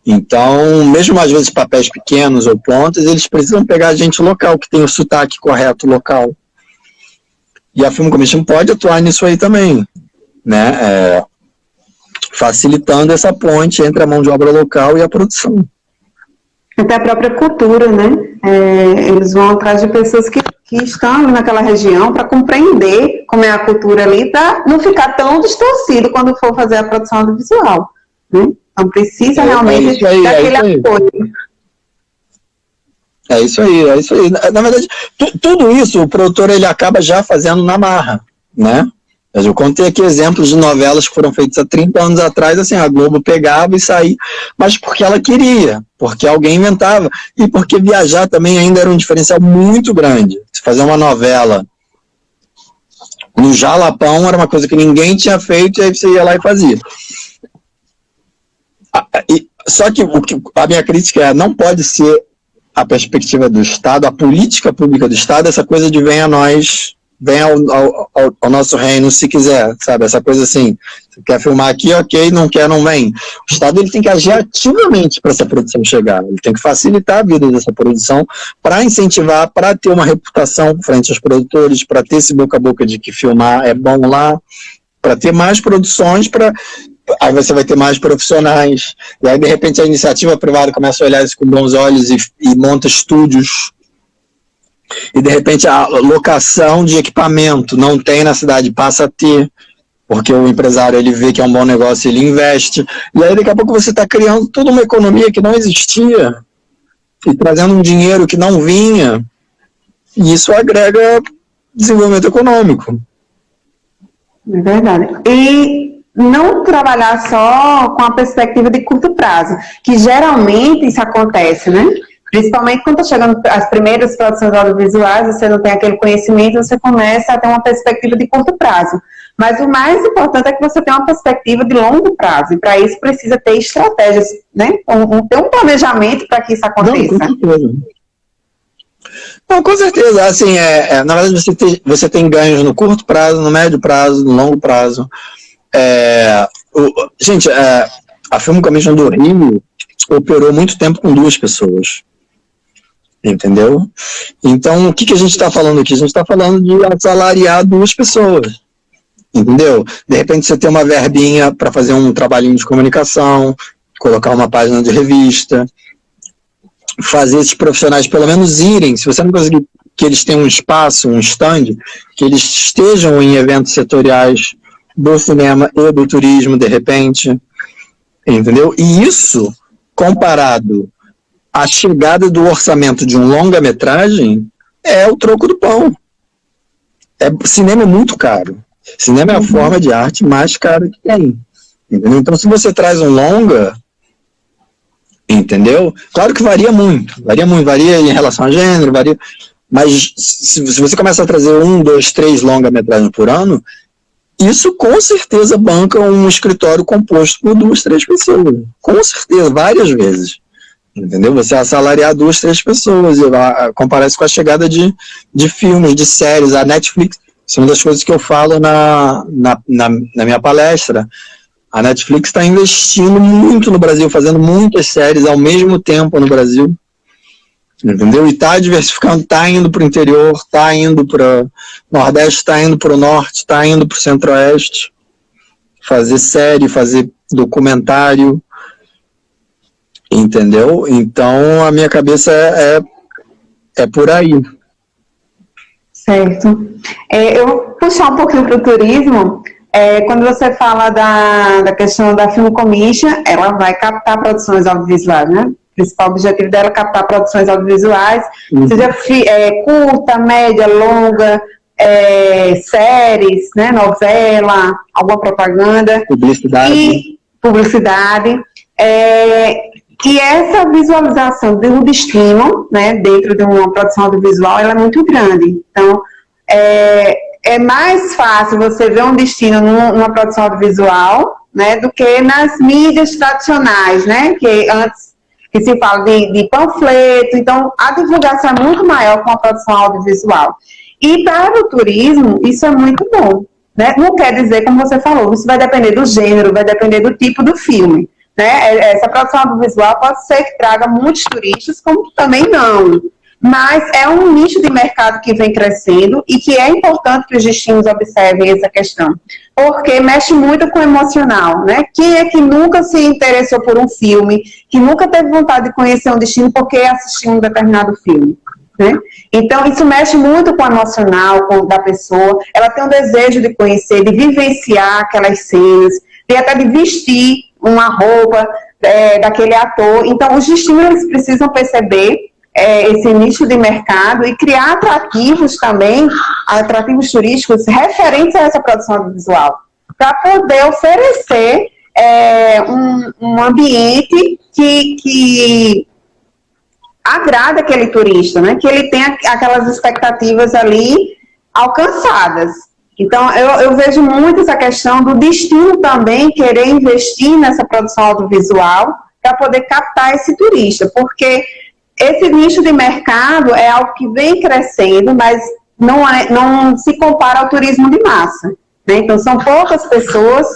Então, mesmo às vezes papéis pequenos ou pontas, eles precisam pegar gente local, que tem o sotaque correto local. E a Film Commission pode atuar nisso aí também, né? Facilitando essa ponte entre a mão de obra local e a produção. Até a própria cultura, né? Eles vão atrás de pessoas que estão ali naquela região para compreender como é a cultura ali, para não ficar tão distorcido quando for fazer a produção audiovisual, né? Então precisa realmente daquele apoio. É isso aí. Na verdade, tudo isso o produtor ele acaba já fazendo na marra, né? Eu contei aqui exemplos de novelas que foram feitas há 30 anos atrás, assim, a Globo pegava e saía, mas porque ela queria, porque alguém inventava, e porque viajar também ainda era um diferencial muito grande. Se fazer uma novela no Jalapão era uma coisa que ninguém tinha feito, e aí você ia lá e fazia. Só que a minha crítica é, não pode ser a perspectiva do Estado, a política pública do Estado, essa coisa de vem a nós, vem ao nosso reino se quiser, sabe? Essa coisa assim, você quer filmar aqui, ok, não quer, não vem. O Estado ele tem que agir ativamente para essa produção chegar, ele tem que facilitar a vida dessa produção para incentivar, para ter uma reputação frente aos produtores, para ter esse boca a boca de que filmar é bom lá, para ter mais produções, aí você vai ter mais profissionais, e aí de repente a iniciativa privada começa a olhar isso com bons olhos e monta estúdios, e de repente a locação de equipamento não tem na cidade, passa a ter, porque o empresário ele vê que é um bom negócio, ele investe, e aí daqui a pouco você está criando toda uma economia que não existia, e trazendo um dinheiro que não vinha, e isso agrega desenvolvimento econômico. É verdade. E não trabalhar só com a perspectiva de curto prazo, que geralmente isso acontece, né? Principalmente quando está chegando as primeiras produções audiovisuais, você não tem aquele conhecimento, você começa a ter uma perspectiva de curto prazo. Mas o mais importante é que você tenha uma perspectiva de longo prazo, e para isso precisa ter estratégias, né? Ter um planejamento para que isso aconteça. Não, com certeza. Assim, na verdade, você tem ganhos no curto prazo, no médio prazo, no longo prazo. Gente, a Film Commission do Rio operou muito tempo com 2 pessoas. Entendeu? Então, o que a gente está falando aqui? A gente está falando de assalariar 2 pessoas. Entendeu? De repente você tem uma verbinha para fazer um trabalhinho de comunicação, colocar uma página de revista, fazer esses profissionais pelo menos irem, se você não conseguir que eles tenham um espaço, um stand, que eles estejam em eventos setoriais do cinema e do turismo, de repente, entendeu? E isso, comparado à chegada do orçamento de um longa-metragem, é o troco do pão. Cinema é muito caro. Cinema é a forma de arte mais cara que tem. Entendeu? Então, se você traz um longa, entendeu? Claro que varia muito, varia em relação a gênero, varia, mas se você começa a trazer 1, 2, 3 longa-metragens por ano, isso com certeza banca um escritório composto por 2, 3 pessoas. Com certeza, várias vezes. Entendeu? Você assalariar 2, 3 pessoas, comparar isso com a chegada de filmes, de séries. A Netflix, isso é uma das coisas que eu falo na minha palestra. A Netflix está investindo muito no Brasil, fazendo muitas séries ao mesmo tempo no Brasil. Entendeu? E está diversificando, está indo para o interior, está indo para o Nordeste, está indo para o Norte, está indo para o Centro-Oeste. Fazer série, fazer documentário. Entendeu? Então, a minha cabeça é por aí. Certo. Eu vou puxar um pouquinho para o turismo. Quando você fala da questão da Film Commission, ela vai captar produções audiovisuais, né? O principal objetivo dela é captar produções audiovisuais, seja curta, média, longa, séries, né? Novela, alguma propaganda. Publicidade. E essa visualização do destino, né, dentro de uma produção audiovisual, ela é muito grande. Então, é mais fácil você ver um destino numa produção audiovisual, né, do que nas mídias tradicionais, né, que antes que se fala de panfleto. Então, a divulgação é muito maior com a produção audiovisual. E para o turismo, isso é muito bom, né? Não quer dizer, como você falou, isso vai depender do gênero, vai depender do tipo do filme. Né? Essa produção audiovisual pode ser que traga muitos turistas, como também não. Mas é um nicho de mercado que vem crescendo e que é importante que os destinos observem essa questão, porque mexe muito com o emocional, né? Quem é que nunca se interessou por um filme, que nunca teve vontade de conhecer um destino porque assistiu um determinado filme? Né? Então, isso mexe muito com o emocional da pessoa, ela tem um desejo de conhecer, de vivenciar aquelas cenas, de até de vestir uma roupa daquele ator. Então, os destinos precisam perceber esse nicho de mercado e criar atrativos também, atrativos turísticos referentes a essa produção audiovisual, para poder oferecer um ambiente que agrada aquele turista, né? Que ele tenha aquelas expectativas ali alcançadas. Então, eu vejo muito essa questão do destino também querer investir nessa produção audiovisual para poder captar esse turista, porque esse nicho de mercado é algo que vem crescendo, mas não se compara ao turismo de massa. Né? Então, são poucas pessoas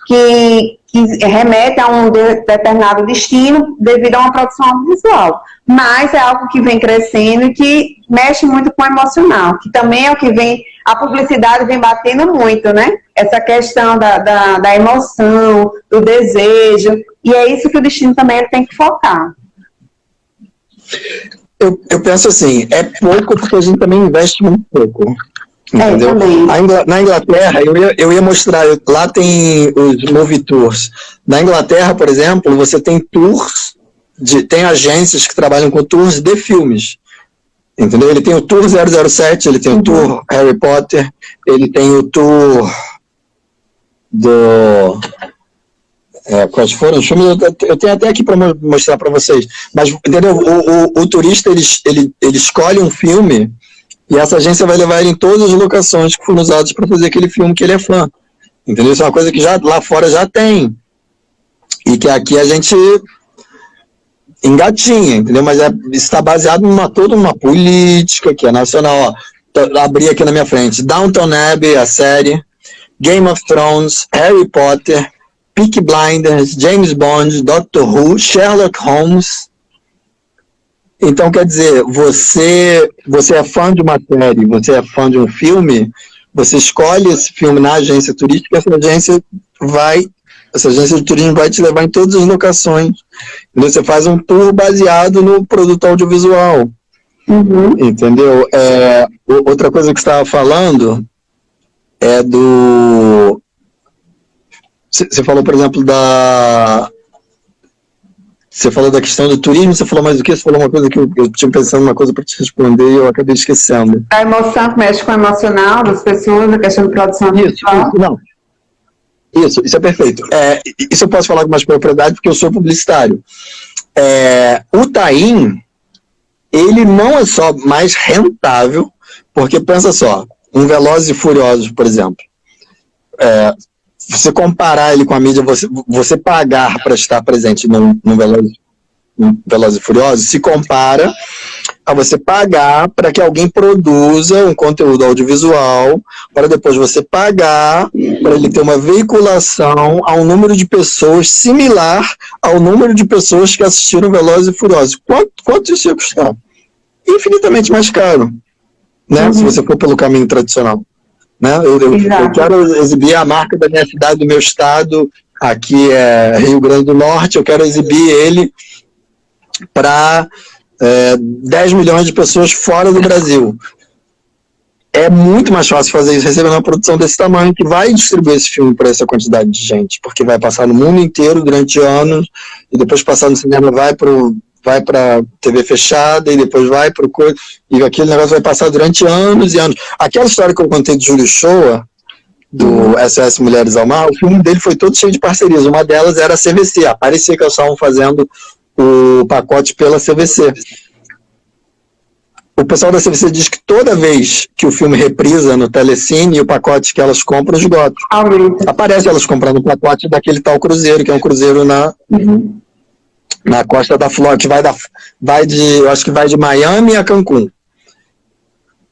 que remetem a um determinado destino devido a uma produção audiovisual. Mas é algo que vem crescendo e que mexe muito com o emocional, que também é o que vem, a publicidade vem batendo muito, né? Essa questão da emoção, do desejo, e é isso que o destino também tem que focar. Eu penso assim, é pouco porque a gente também investe muito pouco. Entendeu? Na Inglaterra, eu ia mostrar, lá tem os movie tours. Na Inglaterra, por exemplo, você tem tours, tem agências que trabalham com tours de filmes. Entendeu? Ele tem o Tour 007, ele tem o Tour Harry Potter, ele tem o Tour do... quais foram os filmes? Eu tenho até aqui para mostrar para vocês. Mas, entendeu? O turista, ele escolhe um filme e essa agência vai levar ele em todas as locações que foram usadas para fazer aquele filme que ele é fã. Entendeu? Isso é uma coisa que lá fora já tem. E que aqui a gente engatinha, entendeu? Mas está baseado toda uma política que é nacional. Ó, abri aqui na minha frente. Downton Abbey, a série. Game of Thrones, Harry Potter, Peaky Blinders, James Bond, Doctor Who, Sherlock Holmes. Então, quer dizer, você é fã de uma série, você é fã de um filme, você escolhe esse filme na agência turística, essa agência de turismo vai te levar em todas as locações. Você faz um tour baseado no produto audiovisual. Entendeu? Outra coisa que você estava falando é do... Você falou, por exemplo, Você falou da questão do turismo, você falou mais do que? Você falou uma coisa que eu tinha pensado uma coisa para te responder e eu acabei esquecendo. A emoção que mexe com o emocional das pessoas, a questão de produção visual. Isso é perfeito. Isso eu posso falar com mais propriedade porque eu sou publicitário. O Taim, ele não é só mais rentável, porque pensa só, um Velozes e Furiosos, por exemplo, você comparar ele com a mídia, você pagar para estar presente num Velozes e Furiosos, se compara a você pagar para que alguém produza um conteúdo audiovisual, para depois você pagar para ele ter uma veiculação a um número de pessoas similar ao número de pessoas que assistiram Velozes e Furiosos. Quanto isso ia custar? Infinitamente mais caro, né? Se você for pelo caminho tradicional. Né? Eu quero exibir a marca da minha cidade, do meu estado, aqui é Rio Grande do Norte, eu quero exibir ele para 10 milhões de pessoas fora do Brasil. É muito mais fácil fazer isso recebendo uma produção desse tamanho, que vai distribuir esse filme para essa quantidade de gente, porque vai passar no mundo inteiro durante anos, e depois passar no cinema vai para TV fechada, e depois vai para o coisa, e aquele negócio vai passar durante anos e anos. Aquela história que eu contei de Júlio Shoa, do SOS Mulheres ao Mar, o filme dele foi todo cheio de parcerias. Uma delas era a CVC, parecia que eles estavam fazendo o pacote pela CVC. O pessoal da CVC diz que toda vez que o filme reprisa no Telecine, o pacote que elas compram esgota. Aparece elas comprando o pacote daquele tal cruzeiro, que é um cruzeiro na costa da Flórida, que eu acho que vai de Miami a Cancún.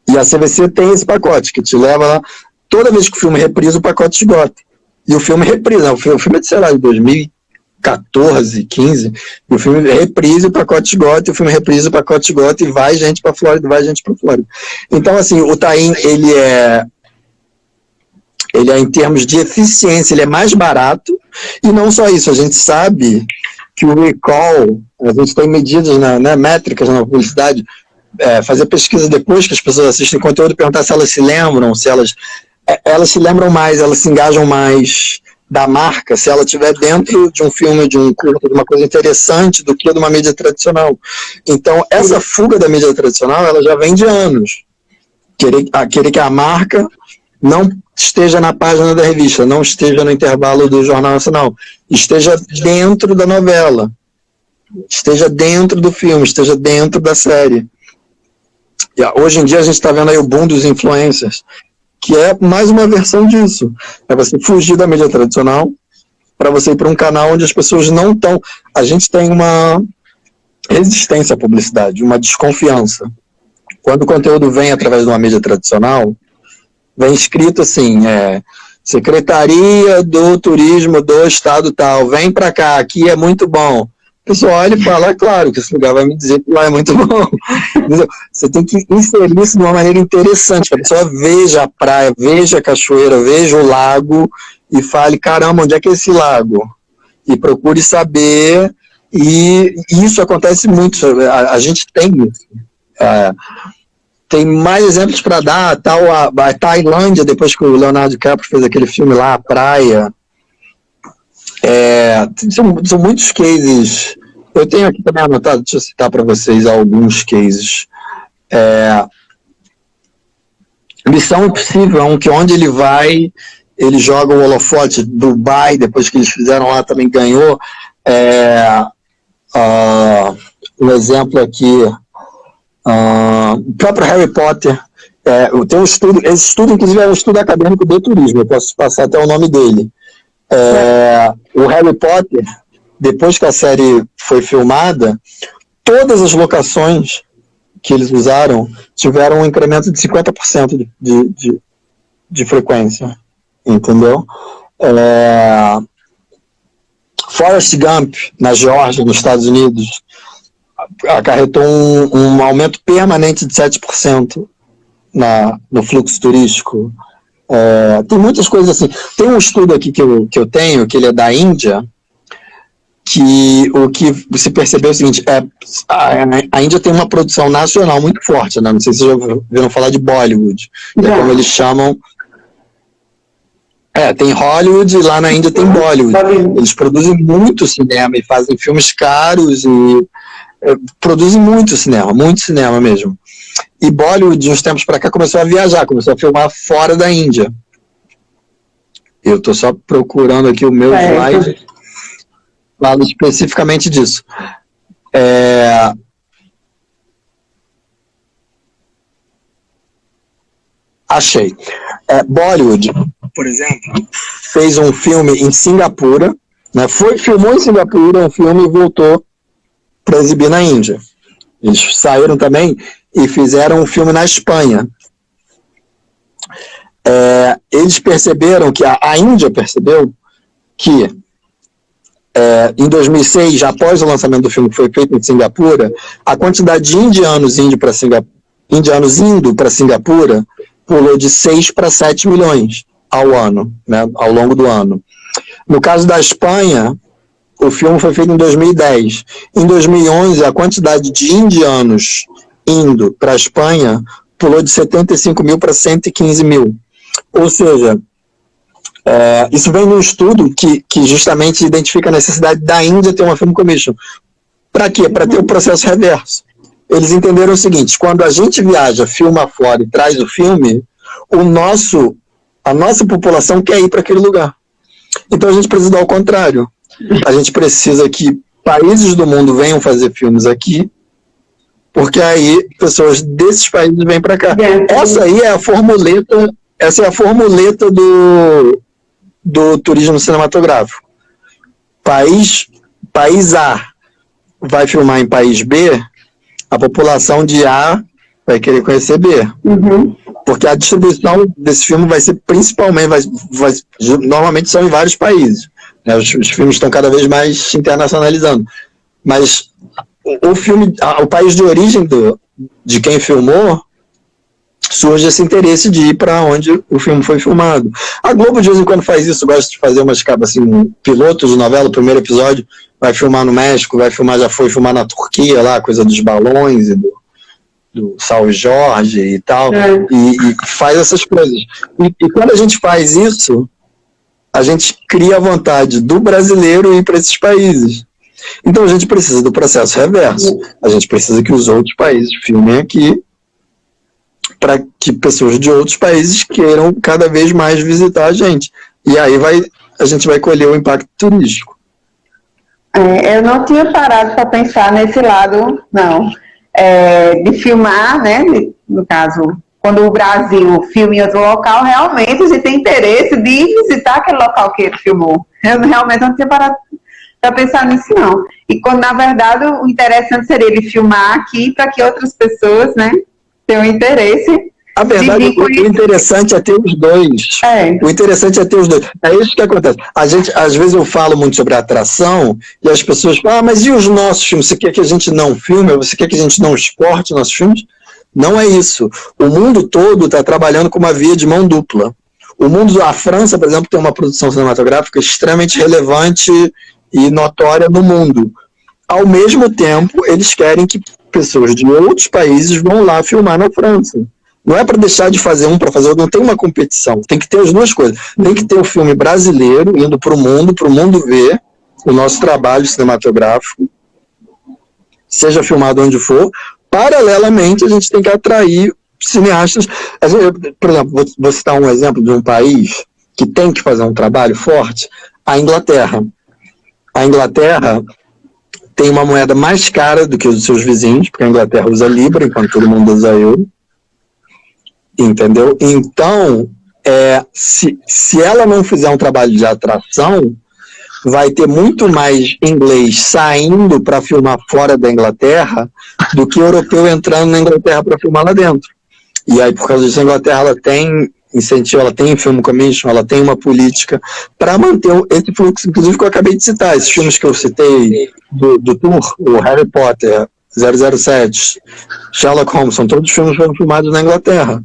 E a CVC tem esse pacote, que te leva lá. Toda vez que o filme reprisa, o pacote esgota. E o filme reprisa, o filme é de, sei lá, de 2014, 15, e o filme reprisa, o pacote esgota, e o filme reprisa, o pacote esgota, e vai gente para Flórida, Flórida. Então, assim, o Taim, ele é em termos de eficiência, ele é mais barato, e não só isso, a gente sabe que o recall, a gente tem medidas, métricas na publicidade, fazer pesquisa depois que as pessoas assistem conteúdo, perguntar se elas se lembram, elas se lembram mais, elas se engajam mais da marca, se ela estiver dentro de um filme, de um curto, de uma coisa interessante do que de uma mídia tradicional. Então, essa fuga da mídia tradicional, ela já vem de anos. Querer que a marca não esteja na página da revista, não esteja no intervalo do Jornal Nacional, esteja dentro da novela, esteja dentro do filme, esteja dentro da série. E hoje em dia a gente está vendo aí o boom dos influencers, que é mais uma versão disso. É você fugir da mídia tradicional para você ir para um canal onde as pessoas não estão... A gente tem uma resistência à publicidade, uma desconfiança. Quando o conteúdo vem através de uma mídia tradicional, vem escrito assim, Secretaria do Turismo do Estado tal, vem para cá, aqui é muito bom. O pessoal olha e fala, claro que esse lugar vai me dizer que lá é muito bom. Você tem que inserir isso de uma maneira interessante, que a pessoa veja a praia, veja a cachoeira, veja o lago e fale, caramba, onde é que é esse lago? E procure saber, e isso acontece muito, a gente tem isso. Tem mais exemplos para dar, a Tailândia, depois que o Leonardo DiCaprio fez aquele filme lá, A Praia. São muitos cases. Eu tenho aqui também anotado, deixa eu citar para vocês alguns cases. Missão Impossível é um que onde ele vai, ele joga o holofote. Dubai, depois que eles fizeram lá, também ganhou. Um exemplo aqui, o próprio Harry Potter. Tem um estudo, esse estudo inclusive é um estudo acadêmico de turismo, eu posso passar até o nome dele. O Harry Potter, depois que a série foi filmada, todas as locações que eles usaram tiveram um incremento de 50% de frequência, entendeu? Forrest Gump, na Geórgia, nos Estados Unidos, acarretou um aumento permanente de 7% no fluxo turístico. Tem muitas coisas assim. Tem um estudo aqui que eu tenho, que ele é da Índia, que o que se percebeu é o seguinte, a Índia tem uma produção nacional muito forte, né? Não sei se vocês já ouviram falar de Bollywood, que é como eles chamam. Tem Hollywood e lá na Índia tem Bollywood. Eles produzem muito cinema e fazem filmes caros e produzem muito cinema mesmo. E Bollywood, de uns tempos para cá, começou a viajar, começou a filmar fora da Índia. Eu estou só procurando aqui o meu slide, falo especificamente disso. Achei. Bollywood, por exemplo, fez um filme em Singapura, né? Filmou em Singapura um filme e voltou para exibir na Índia. Eles saíram também e fizeram um filme na Espanha. Eles perceberam que a Índia percebeu que em 2006, após o lançamento do filme que foi feito em Singapura, a quantidade de indianos indo para Singapura pulou de 6 para 7 milhões ao ano, né, ao longo do ano. No caso da Espanha, o filme foi feito em 2010. Em 2011, a quantidade de indianos indo para a Espanha pulou de 75 mil para 115 mil. Ou seja, isso vem num estudo que justamente identifica a necessidade da Índia ter uma Film Commission. Para quê? Para ter o processo reverso. Eles entenderam o seguinte: quando a gente viaja, filma fora e traz o filme, a nossa população quer ir para aquele lugar. Então a gente precisa do ao contrário. A gente precisa que países do mundo venham fazer filmes aqui, porque aí pessoas desses países vêm para cá. Essa aí é a formuleta do turismo cinematográfico. País A vai filmar em país B, a população de A vai querer conhecer B. Uhum. Porque a distribuição desse filme vai ser principalmente, normalmente são em vários países. Né? Os filmes estão cada vez mais se internacionalizando. Mas o país de origem de quem filmou, surge esse interesse de ir para onde o filme foi filmado. A Globo de vez em quando faz isso, gosta de fazer umas pilotos de novela, o primeiro episódio vai filmar no México, já foi filmar na Turquia, lá, coisa dos balões e do Salve Jorge e tal, e faz essas coisas. E quando a gente faz isso, a gente cria a vontade do brasileiro ir para esses países. Então a gente precisa do processo reverso. A gente precisa que os outros países filmem aqui, para que pessoas de outros países queiram cada vez mais visitar a gente. E aí a gente vai colher o impacto turístico. Eu não tinha parado para pensar nesse lado, não. De filmar, né? No caso, quando o Brasil filma em outro local, realmente a gente tem interesse de visitar aquele local que ele filmou. Eu realmente não tinha parado para pensar nisso, não. E quando, na verdade, o interessante seria ele filmar aqui para que outras pessoas, né, tenham interesse. A verdade, o interessante é ter os dois. O interessante é ter os dois. É isso que acontece. Às vezes eu falo muito sobre a atração e as pessoas falam, mas e os nossos filmes? Você quer que a gente não filme? Você quer que a gente não exporte nossos filmes? Não é isso. O mundo todo está trabalhando com uma via de mão dupla. A França, por exemplo, tem uma produção cinematográfica extremamente relevante e notória no mundo. Ao mesmo tempo, eles querem que pessoas de outros países vão lá filmar na França. Não é para deixar de fazer um para fazer outro, não tem uma competição. Tem que ter as duas coisas. Tem que ter o filme brasileiro indo para o mundo ver o nosso trabalho cinematográfico, seja filmado onde for. Paralelamente, a gente tem que atrair cineastas. Por exemplo, vou citar um exemplo de um país que tem que fazer um trabalho forte, a Inglaterra. A Inglaterra tem uma moeda mais cara do que os seus vizinhos, porque a Inglaterra usa Libra, enquanto todo mundo usa euro. Entendeu? Então, se ela não fizer um trabalho de atração, vai ter muito mais inglês saindo para filmar fora da Inglaterra do que europeu entrando na Inglaterra para filmar lá dentro. E aí, por causa disso, a Inglaterra ela tem incentivo, ela tem Film Commission, ela tem uma política para manter esse fluxo, inclusive que eu acabei de citar, esses filmes que eu citei do Tour, o Harry Potter, 007, Sherlock Holmes, são todos filmes que foram filmados na Inglaterra.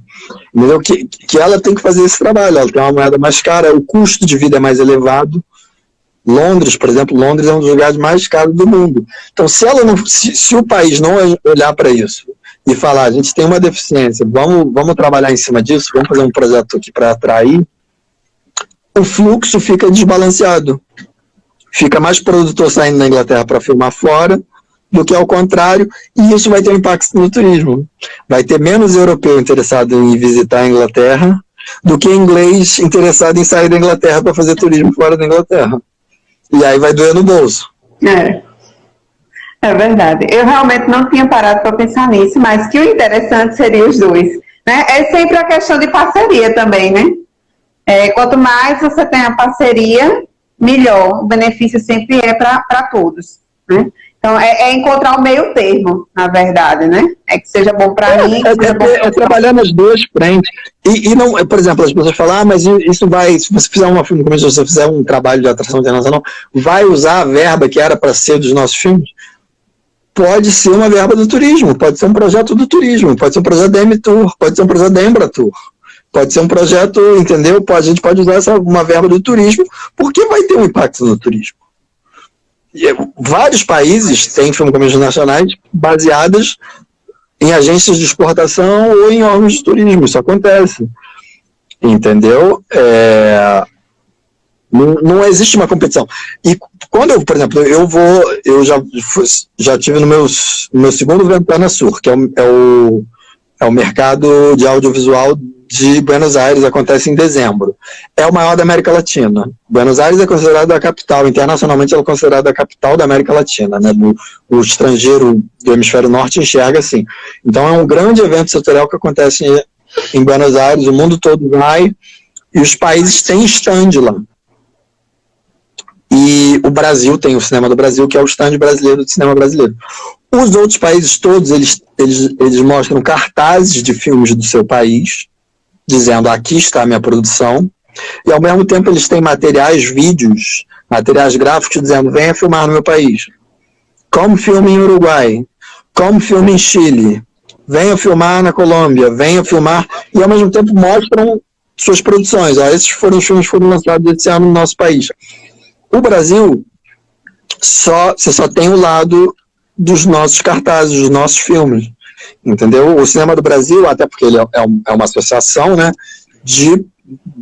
Entendeu? Que ela tem que fazer esse trabalho, ela tem uma moeda mais cara, o custo de vida é mais elevado, Londres, por exemplo, Londres é um dos lugares mais caros do mundo. Então, se o país não olhar para isso e falar, a gente tem uma deficiência, vamos trabalhar em cima disso, vamos fazer um projeto aqui para atrair, o fluxo fica desbalanceado. Fica mais produtor saindo da Inglaterra para filmar fora do que ao contrário, e isso vai ter um impacto no turismo. Vai ter menos europeu interessado em visitar a Inglaterra do que inglês interessado em sair da Inglaterra para fazer turismo fora da Inglaterra. E aí vai doer no bolso. É verdade. Eu realmente não tinha parado para pensar nisso, mas que o interessante seria os dois. Né? É sempre a questão de parceria também, né? Quanto mais você tem a parceria, melhor. O benefício sempre é para todos. Né? Então, é encontrar o meio termo, na verdade, né? É que seja bom para mim. Trabalhar nas duas frentes. E não, por exemplo, as pessoas falam, mas isso vai, se você fizer uma filme, como se você fizer um trabalho de atração internacional, vai usar a verba que era para ser dos nossos filmes? Pode ser uma verba do turismo, pode ser um projeto do turismo, pode ser um projeto da M-Tour, pode ser um projeto da Embratur, pode ser um projeto, entendeu? A gente pode usar uma verba do turismo, porque vai ter um impacto no turismo. Vários países têm filmocomissões nacionais baseadas em agências de exportação ou em órgãos de turismo. Isso acontece. Entendeu? Não existe uma competição. E quando eu, por exemplo, eu já tive no meu segundo Ventana Sur, que é o mercado de audiovisual de Buenos Aires, acontece em dezembro. É o maior da América Latina. Buenos Aires é considerada a capital, internacionalmente ela é considerada a capital da América Latina, né? O estrangeiro do hemisfério norte enxerga assim. Então é um grande evento setorial que acontece em Buenos Aires, o mundo todo vai, e os países têm stand lá. E o Brasil tem o Cinema do Brasil, que é o stand brasileiro do cinema brasileiro. Os outros países todos, eles mostram cartazes de filmes do seu país, dizendo, aqui está a minha produção, e ao mesmo tempo eles têm vídeos, materiais gráficos, dizendo, venha filmar no meu país. Como filme em Uruguai, como filme em Chile, venha filmar na Colômbia, venha filmar, e ao mesmo tempo mostram suas produções. Esses foram os filmes que foram lançados esse ano no nosso país. O Brasil, você só tem o lado dos nossos cartazes, dos nossos filmes. Entendeu? O Cinema do Brasil, até porque ele é uma associação, né,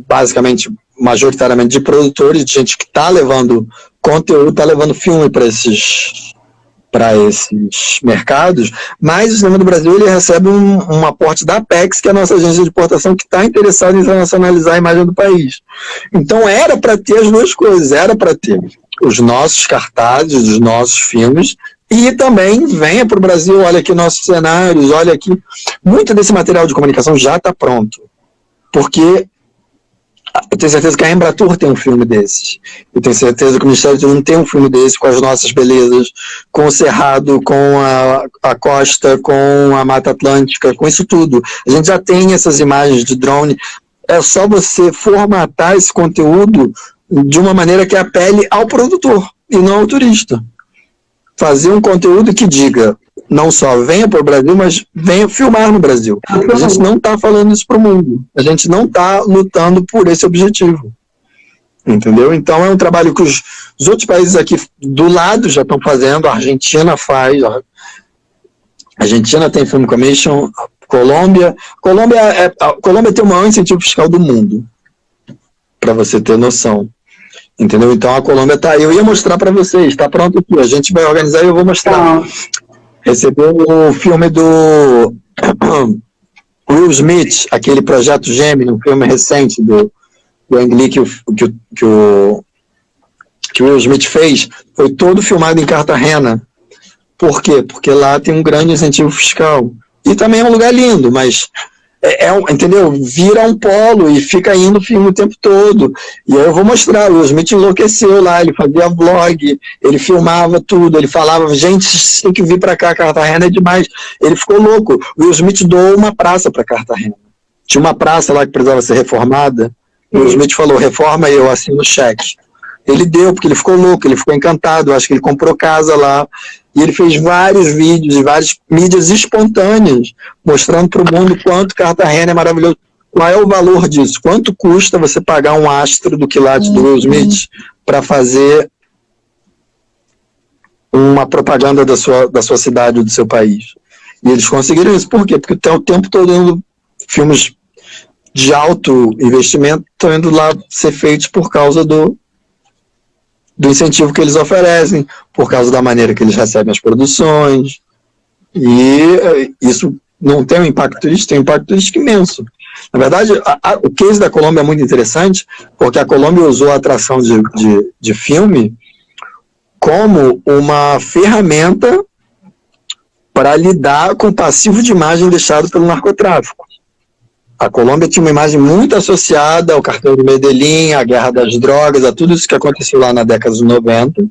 basicamente, majoritariamente de produtores, de gente que está levando conteúdo, está levando filme para esses mercados, mas o Cinema do Brasil ele recebe um aporte da Apex, que é a nossa agência de importação, que está interessada em internacionalizar a imagem do país. Então era para ter as duas coisas, era para ter os nossos cartazes, os nossos filmes, e também venha para o Brasil, olha aqui nossos cenários, olha aqui. Muito desse material de comunicação já está pronto. Porque eu tenho certeza que a Embratur tem um filme desses. Eu tenho certeza que o Ministério do Turismo tem um filme desse, com as nossas belezas, com o Cerrado, com a costa, com a Mata Atlântica, com isso tudo. A gente já tem essas imagens de drone. É só você formatar esse conteúdo de uma maneira que apele ao produtor e não ao turista. Fazer um conteúdo que diga, não só venha para o Brasil, mas venha filmar no Brasil. A gente não está falando isso para o mundo. A gente não está lutando por esse objetivo. Entendeu? Então é um trabalho que os outros países aqui do lado já estão fazendo. A Argentina faz. A Argentina tem Film Commission. Colômbia tem o maior incentivo fiscal do mundo. Para você ter noção. Entendeu? Então a Colômbia tá aí. Eu ia mostrar para vocês, está pronto aqui. A gente vai organizar e eu vou mostrar. Recebeu o filme do Will Smith, aquele Projeto Gemini, um filme recente do Ang Lee que o Will Smith fez, foi todo filmado em Cartagena. Por quê? Porque lá tem um grande incentivo fiscal. E também é um lugar lindo, mas entendeu? Vira um polo e fica indo o filme o tempo todo. E aí eu vou mostrar, o Will Smith enlouqueceu lá, ele fazia vlog, ele filmava tudo, ele falava, gente, vocês têm que vir pra cá, Cartagena é demais. Ele ficou louco. O Will Smith doou uma praça pra Cartagena. Tinha uma praça lá que precisava ser reformada, o Will Smith falou, reforma e eu assino o cheque. Ele deu, porque ele ficou louco, ele ficou encantado, acho que ele comprou casa lá. E ele fez vários vídeos e várias mídias espontâneas, mostrando para o mundo quanto Cartagena é maravilhoso. Qual é o valor disso? Quanto custa você pagar um astro do quilate do Will Smith para fazer uma propaganda da sua cidade ou do seu país. E eles conseguiram isso. Por quê? Porque até o tempo todo filmes de alto investimento estão indo lá ser feitos por causa do incentivo que eles oferecem, por causa da maneira que eles recebem as produções. E isso não tem um impacto turístico, tem um impacto turístico imenso. Na verdade, o case da Colômbia é muito interessante, porque a Colômbia usou a atração de filme como uma ferramenta para lidar com o passivo de imagem deixado pelo narcotráfico. A Colômbia tinha uma imagem muito associada ao cartel de Medellín, à guerra das drogas, a tudo isso que aconteceu lá na década de 90.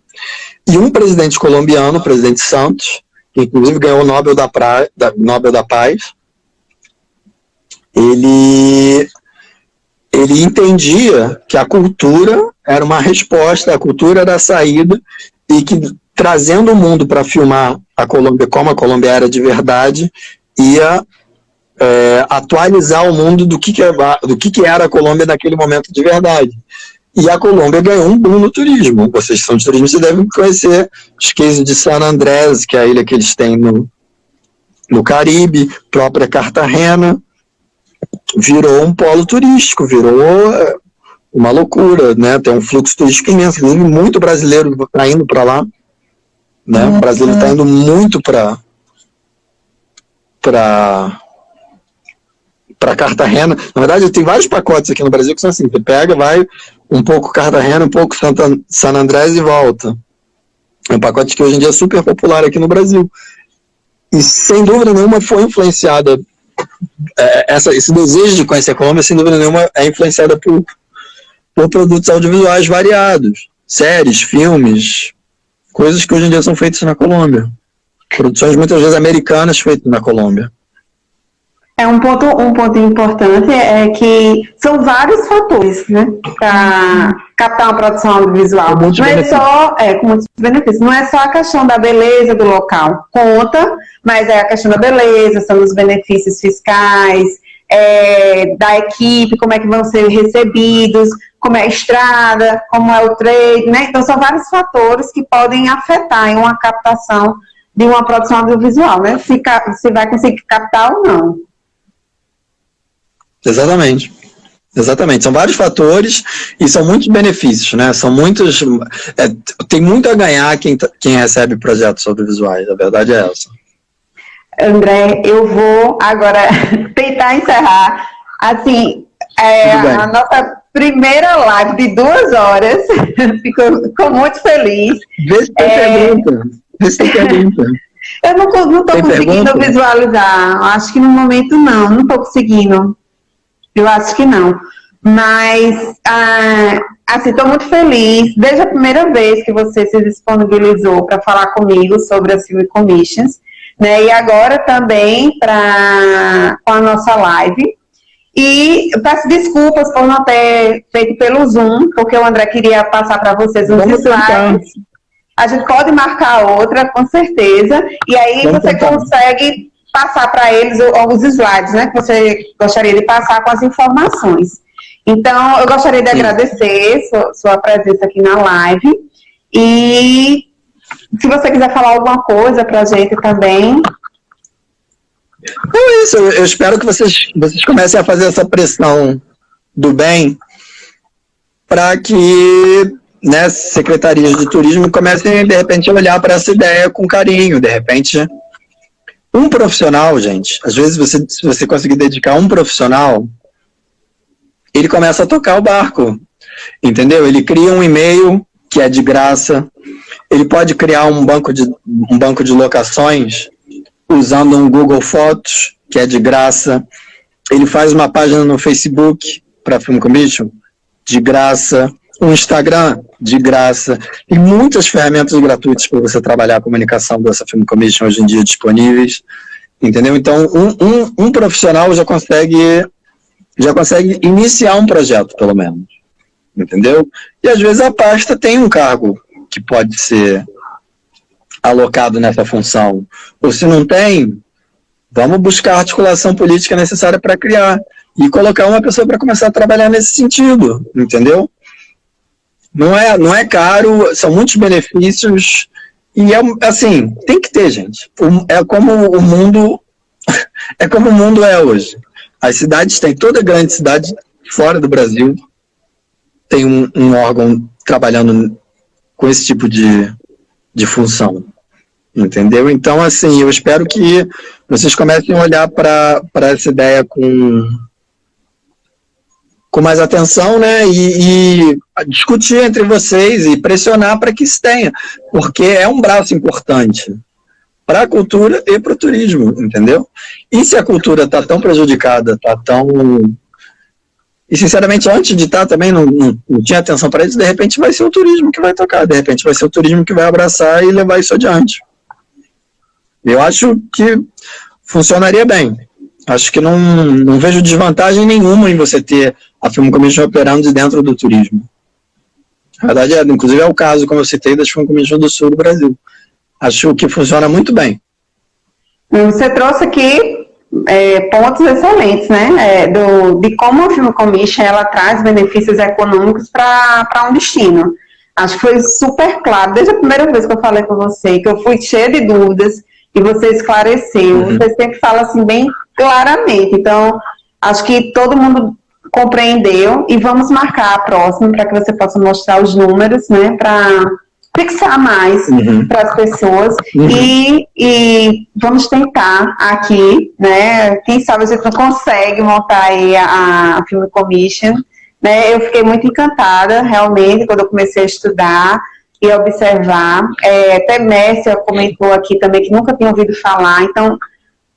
E um presidente colombiano, o presidente Santos, que inclusive ganhou o Nobel da Paz, ele entendia que a cultura era uma resposta, a cultura era a saída, e que trazendo o mundo para filmar a Colômbia como a Colômbia era de verdade, ia atualizar o mundo do que era a Colômbia naquele momento de verdade. E a Colômbia ganhou um boom no turismo. Vocês que são de turismo, vocês devem conhecer os cases de San Andrés, que é a ilha que eles têm no Caribe, própria Cartagena, virou um polo turístico, virou uma loucura, né? Tem um fluxo turístico imenso, inclusive muito brasileiro está indo para lá, né? O brasileiro está indo muito para Cartagena. Na verdade, tem vários pacotes aqui no Brasil que são assim, você pega, vai um pouco Cartagena, um pouco San Andrés e volta. É um pacote que hoje em dia é super popular aqui no Brasil. E, sem dúvida nenhuma, foi influenciada, esse desejo de conhecer a Colômbia, sem dúvida nenhuma, é influenciada por produtos audiovisuais variados, séries, filmes, coisas que hoje em dia são feitas na Colômbia. Produções muitas vezes americanas feitas na Colômbia. Um ponto importante é que são vários fatores, né, para captar uma produção audiovisual. Não é só, com muitos benefícios, não é só a questão da beleza do local, conta, mas é a questão da beleza, são os benefícios fiscais, da equipe, como é que vão ser recebidos, como é a estrada, como é o trade, né? Então são vários fatores que podem afetar em uma captação de uma produção audiovisual, né? Se vai conseguir captar ou não. Exatamente. São vários fatores e são muitos benefícios, né? São muitos. Tem muito a ganhar quem recebe projetos audiovisuais, a verdade é essa. André, eu vou agora tentar encerrar. Assim, a nossa primeira live de 2 horas, fico muito feliz. Vê se tem pergunta. Eu não estou conseguindo visualizar. Acho que no momento não estou conseguindo. Eu acho que não. Mas, assim, estou muito feliz. Desde a primeira vez que você se disponibilizou para falar comigo sobre as Film Commissions, né? E agora também com a nossa live. E peço desculpas por não ter feito pelo Zoom, porque o André queria passar para vocês uns slides. A gente pode marcar outra, com certeza. E aí você consegue passar para eles os slides, né, que você gostaria de passar com as informações. Então, eu gostaria de agradecer sua presença aqui na live. E se você quiser falar alguma coisa para a gente também. É isso, eu espero que vocês comecem a fazer essa pressão do bem para que, né, secretarias de turismo comecem, de repente, a olhar para essa ideia com carinho. De repente, um profissional, gente, às vezes se você conseguir dedicar um profissional, ele começa a tocar o barco, entendeu? Ele cria um e-mail que é de graça, ele pode criar um banco de locações usando um Google Fotos, que é de graça, ele faz uma página no Facebook para Film Commission, de graça, um Instagram, de graça, tem muitas ferramentas gratuitas para você trabalhar a comunicação dessa Film Commission hoje em dia disponíveis, entendeu? Então, um profissional já consegue iniciar um projeto, pelo menos, entendeu? E às vezes a pasta tem um cargo que pode ser alocado nessa função, ou se não tem, vamos buscar a articulação política necessária para criar, e colocar uma pessoa para começar a trabalhar nesse sentido, entendeu? Não é caro, são muitos benefícios, E assim, tem que ter, gente. É como o mundo é hoje. As cidades têm, toda grande cidade fora do Brasil tem um órgão trabalhando com esse tipo de função. Entendeu? Então, assim, eu espero que vocês comecem a olhar para essa ideia com mais atenção, né, e discutir entre vocês e pressionar para que se tenha, porque é um braço importante para a cultura e para o turismo, entendeu? E se a cultura está tão prejudicada, está tão... E, sinceramente, antes de estar também, não tinha atenção para isso, de repente vai ser o turismo que vai tocar, de repente vai ser o turismo que vai abraçar e levar isso adiante. Eu acho que funcionaria bem. Acho que não vejo desvantagem nenhuma em você ter a Film Commission operando de dentro do turismo. Na verdade, inclusive é o caso, como eu citei, das Film Commission do Sul do Brasil. Acho que funciona muito bem. Você trouxe aqui pontos excelentes, né? De como a Film Commission ela traz benefícios econômicos para um destino. Acho que foi super claro, desde a primeira vez que eu falei com você, que eu fui cheia de dúvidas e você esclareceu. Você sempre fala assim bem claramente. Então, acho que todo mundo compreendeu e vamos marcar a próxima para que você possa mostrar os números, né? Para fixar mais para as pessoas e vamos tentar aqui, né? Quem sabe a gente não consegue montar aí a Film Commission, né? Eu fiquei muito encantada, realmente, quando eu comecei a estudar e observar. Até Mércia comentou aqui também que nunca tinha ouvido falar. Então,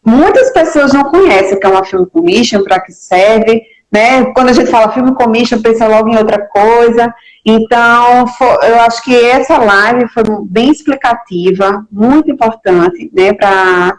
muitas pessoas não conhecem o que é uma Film Commission, para que serve, né? Quando a gente fala Film Commission, pensa logo em outra coisa. Então, eu acho que essa live foi bem explicativa, muito importante, né, para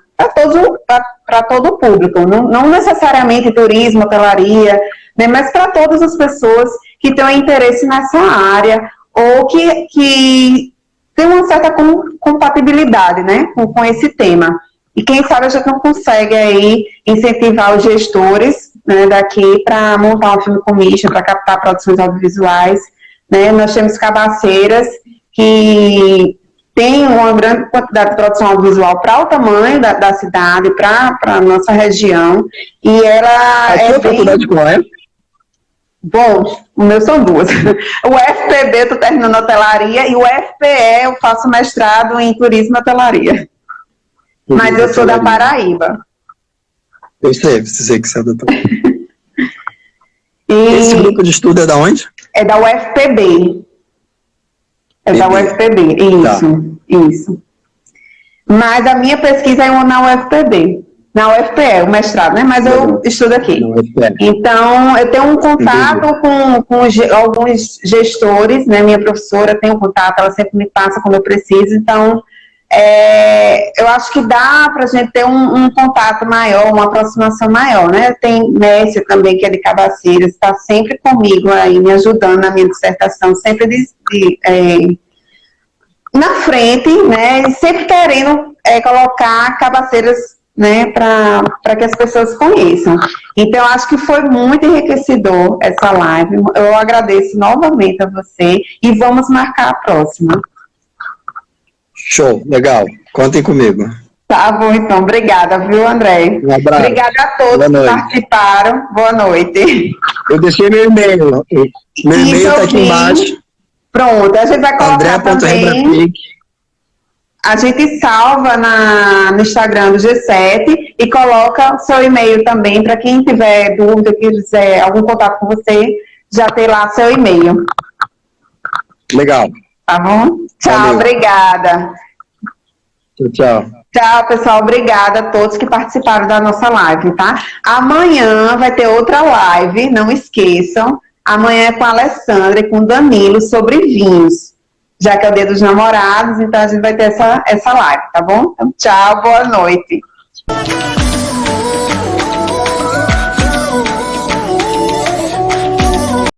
todo o público, não necessariamente turismo, hotelaria, né, mas para todas as pessoas que têm interesse nessa área ou que tem uma certa compatibilidade, né, com esse tema. E quem sabe a gente não consegue aí incentivar os gestores, né, daqui para montar uma Film Commission, para captar produções audiovisuais, né? Nós temos Cabaceiras que tem uma grande quantidade de produção audiovisual para o tamanho da cidade, para a nossa região, e ela a sua faculdade qual é? Bom, o meu são duas. O FPB eu estou terminando hotelaria e o FPE eu faço mestrado em turismo e hotelaria. Mas eu sou da Paraíba. Eu sei que você é da Paraíba. Esse grupo de estudo é da onde? É da UFPB. Da UFPB, isso. Mas a minha pesquisa é na UFPB. Na UFPE, o mestrado, né? Mas eu estudo aqui. Então, eu tenho um contato com alguns gestores, né? Minha professora tem um contato, ela sempre me passa quando eu preciso. Então, eu acho que dá para a gente ter um contato maior, uma aproximação maior, né? Tem Mércia também, que é de Cabaceiras, está sempre comigo aí, me ajudando na minha dissertação, sempre na frente, né? E sempre querendo colocar Cabaceiras, né, para que as pessoas conheçam. Então, acho que foi muito enriquecedor essa live. Eu agradeço novamente a você e vamos marcar a próxima. Show, legal. Contem comigo. Tá bom, então. Obrigada, viu, André? Um abraço. Obrigada a todos que participaram. Boa noite. Eu deixei meu e-mail. Meu e-mail está aqui embaixo. Pronto, a gente vai colocar também. A gente salva no Instagram do G7 e coloca o seu e-mail também, para quem tiver dúvida, quiser algum contato com você, já tem lá seu e-mail. Legal. Tá bom? Tchau, valeu. Obrigada. Tchau. Tchau, pessoal. Obrigada a todos que participaram da nossa live, tá? Amanhã vai ter outra live, não esqueçam. Amanhã é com a Alessandra e com o Danilo sobre vinhos. Já que é o Dia dos Namorados, então a gente vai ter essa live, tá bom? Então, tchau, boa noite.